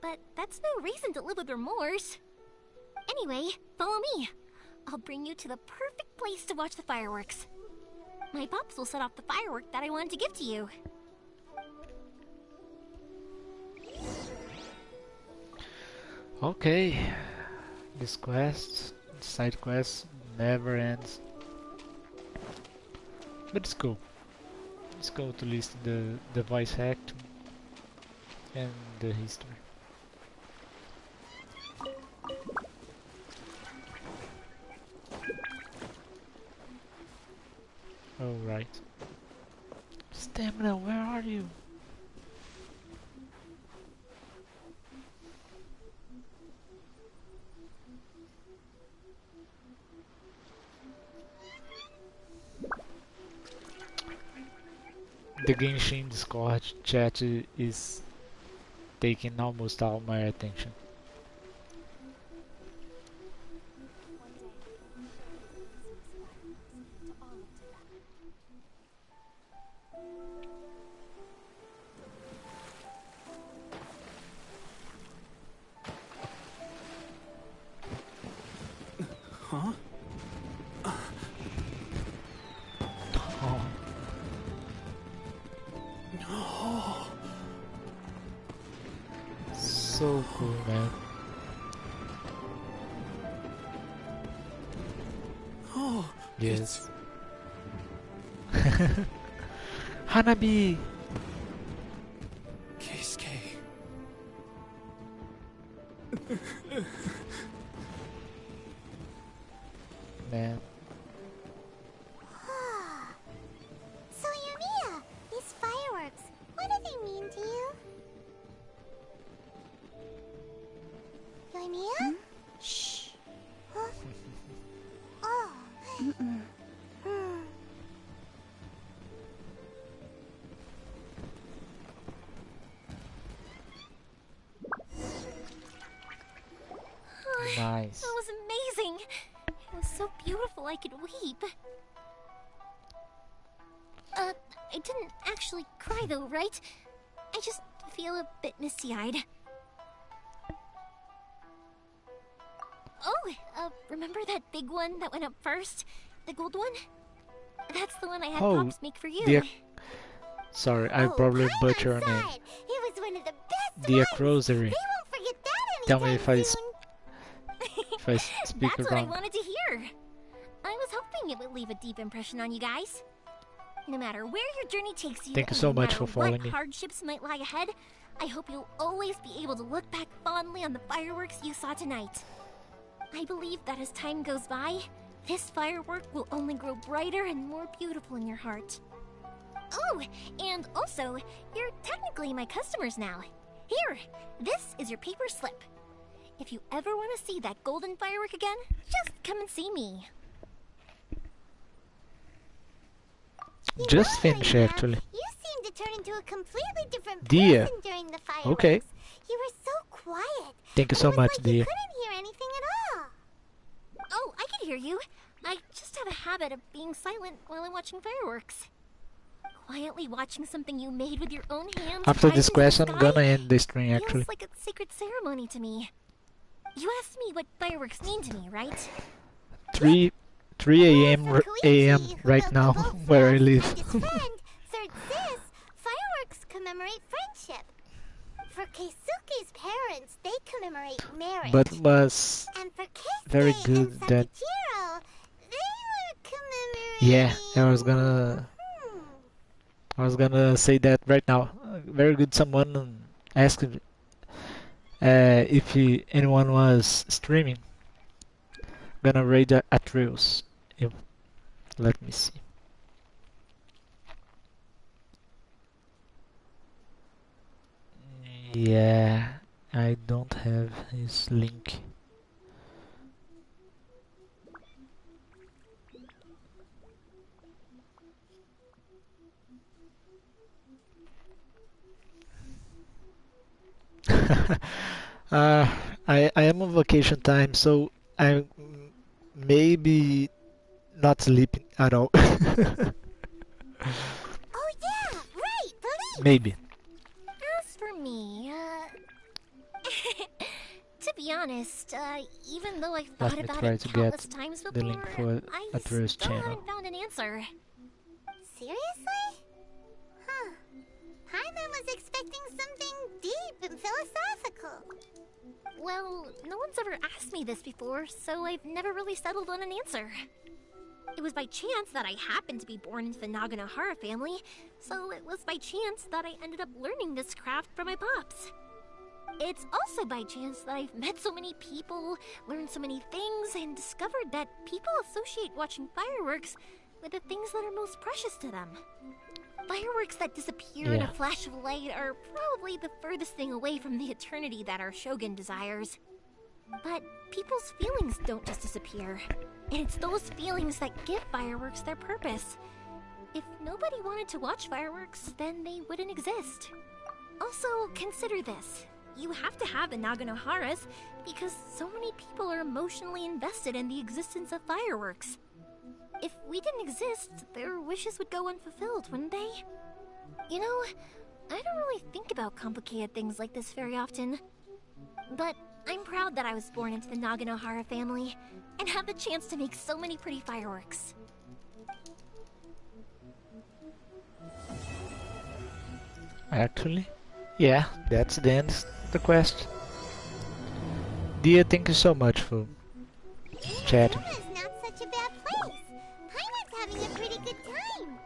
but that's no reason to live with remorse. Anyway, follow me. I'll bring you to the perfect place to watch the fireworks. My pops will set off the firework that I wanted to give to you. Okay, this quest, side quest, never ends. But it's cool. It's cool to list the voice act and the history. Oh right. Stamina, where are you? The Genshin Discord chat is taking almost all my attention. Huh? Oh. So cool, man. Oh, yes. Hanabi! Keisuke. Man. So Yoimiya, these fireworks, what do they mean to you? Nice. That was amazing. It was so beautiful I could weep. I didn't actually cry though, right? I just feel a bit misty-eyed. Oh, remember that big one that went up first? The gold one? That's the one I had Pops make for you. Sorry, I probably butchered your name. It was one of the best Diacrosary. They won't forget that Tell me anytime if I speak That's wrong. what I wanted to hear. I was hoping it would leave a deep impression on you guys. No matter where your journey takes you, Thank you so much for following what me. hardships might lie ahead, I hope you'll always be able to look back fondly on the fireworks you saw tonight. I believe that as time goes by, this firework will only grow brighter and more beautiful in your heart. Oh, and also, you're technically my customers now. Here, this is your paper slip. If you ever want to see that golden firework again, just come and see me. Just finish, actually. You seemed to turn into a completely different Dia. person during the fireworks. Okay. You were so quiet. Thank you so much, You Dia. couldn't hear anything at all. Oh, I can hear you. I just have a habit of being silent while I'm watching fireworks. Quietly watching something you made with your own hands. After rise this into quest, the I'm sky gonna end the stream, actually. feels like a sacred ceremony to me. You asked me what fireworks mean to me, right? 3 a.m. right now, where I live. Third Sis, fireworks commemorate friendship. For Keisuke's parents, they commemorate marriage. But was And for Keisuke very and good that... Sakijiro, they were commemorating... Yeah, I was gonna say that right now. Very good. Someone asked if anyone was streaming. Gonna raid Atreus. Let me see. Yeah, I don't have his link. I am on vacation time, so I maybe not sleeping at all. Oh yeah, right, believe. Maybe. As for me, to be honest, even though I've thought Let me about try it to countless get times the before, link for I Atreus' still channel. haven't found an answer. Seriously? Huh. Paimon was expecting something deep and philosophical. Well, no one's ever asked me this before, so I've never really settled on an answer. It was by chance that I happened to be born into the Naganohara family, so it was by chance that I ended up learning this craft from my pops. It's also by chance that I've met so many people, learned so many things, and discovered that people associate watching fireworks with the things that are most precious to them. Fireworks that disappear in a flash of light are probably the furthest thing away from the eternity that our shogun desires. But people's feelings don't just disappear, and it's those feelings that give fireworks their purpose. If nobody wanted to watch fireworks, then they wouldn't exist. Also, consider this. You have to have the Naganoharas because so many people are emotionally invested in the existence of fireworks. If we didn't exist, their wishes would go unfulfilled, wouldn't they? You know, I don't really think about complicated things like this very often. But I'm proud that I was born into the Naganohara family and have the chance to make so many pretty fireworks. Actually, yeah, that's the end of the quest. Dia, thank you so much for chatting. It's not such a bad place. Paimon's having a pretty good time.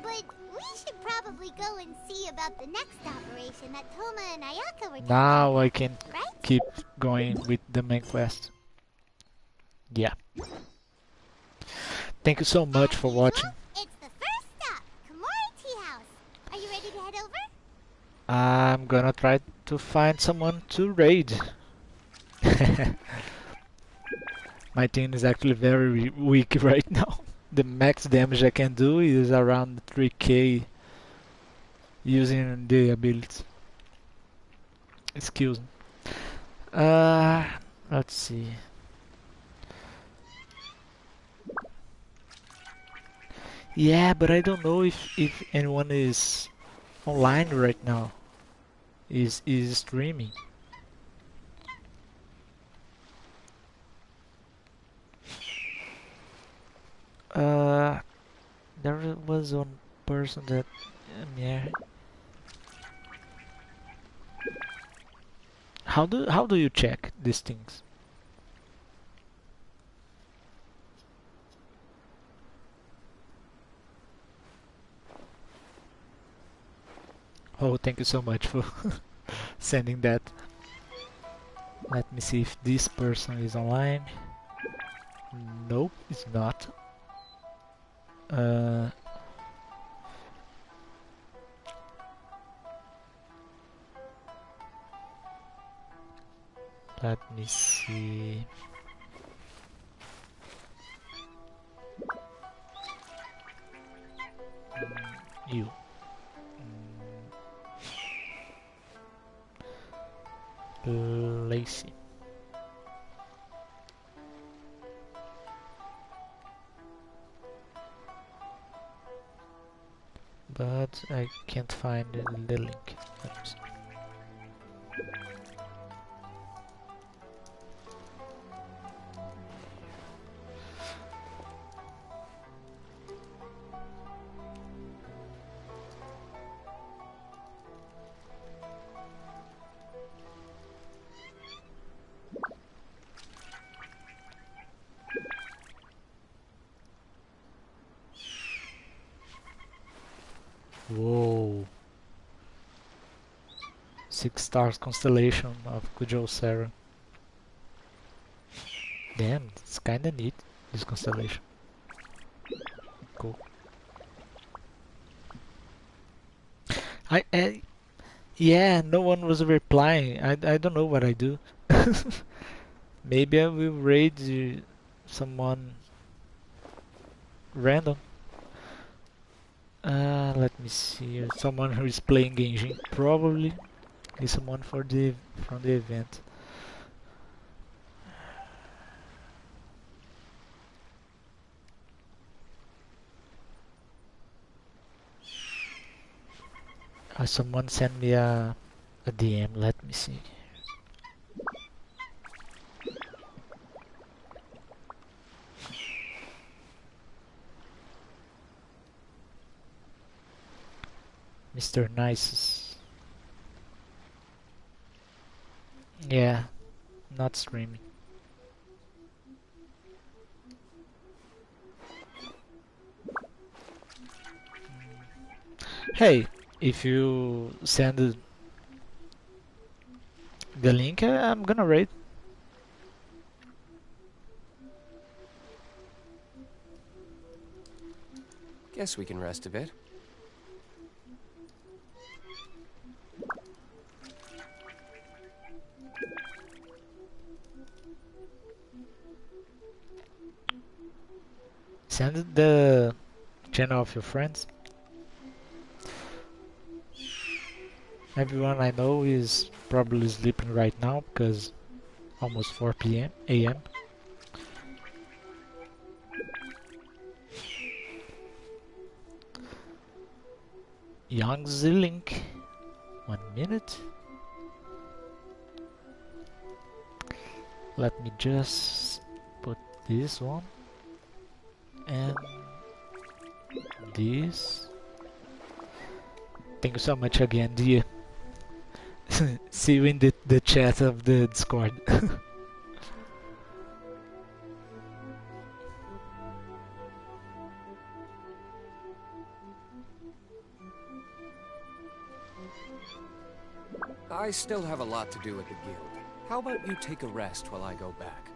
But we should probably go and see about the next operation that Toma and Ayaka were doing. Now I can Right? keep going with the main quest. Yeah. Thank you so much for watching. It's the first stop, Komori Tea House. Are you ready to head over? I'm gonna try to find someone to raid. My team is actually very weak right now. The max damage I can do is around 3k using the abilities. Excuse me. Let's see. Yeah, but I don't know if anyone is online right now. Is streaming. There was one person that yeah. How do you check these things? Oh, thank you so much for sending that. Let me see if this person is online. Nope, it's not. Let me see. You. Lacey. But I can't find the link. Let me see. Whoa. 6 stars constellation of Kujo Sera. Damn, it's kinda neat, this constellation. Cool. Yeah, no one was replying. I don't know what I do. Maybe I will raid someone random. Let me see. Someone who is playing Genshin. Probably is someone from the event. Someone sent me a DM. Let me see. Mr. Nice. Yeah, not streaming. Hey, if you send the link, I'm gonna raid. Guess we can rest a bit. Send the channel of your friends. Everyone I know is probably sleeping right now because almost 4 a.m. Young Z-Link. 1 minute. Let me just put this one and this. Thank you so much again, dear. See you in the chat of the Discord. I still have a lot to do at the guild. How about you take a rest while I go back?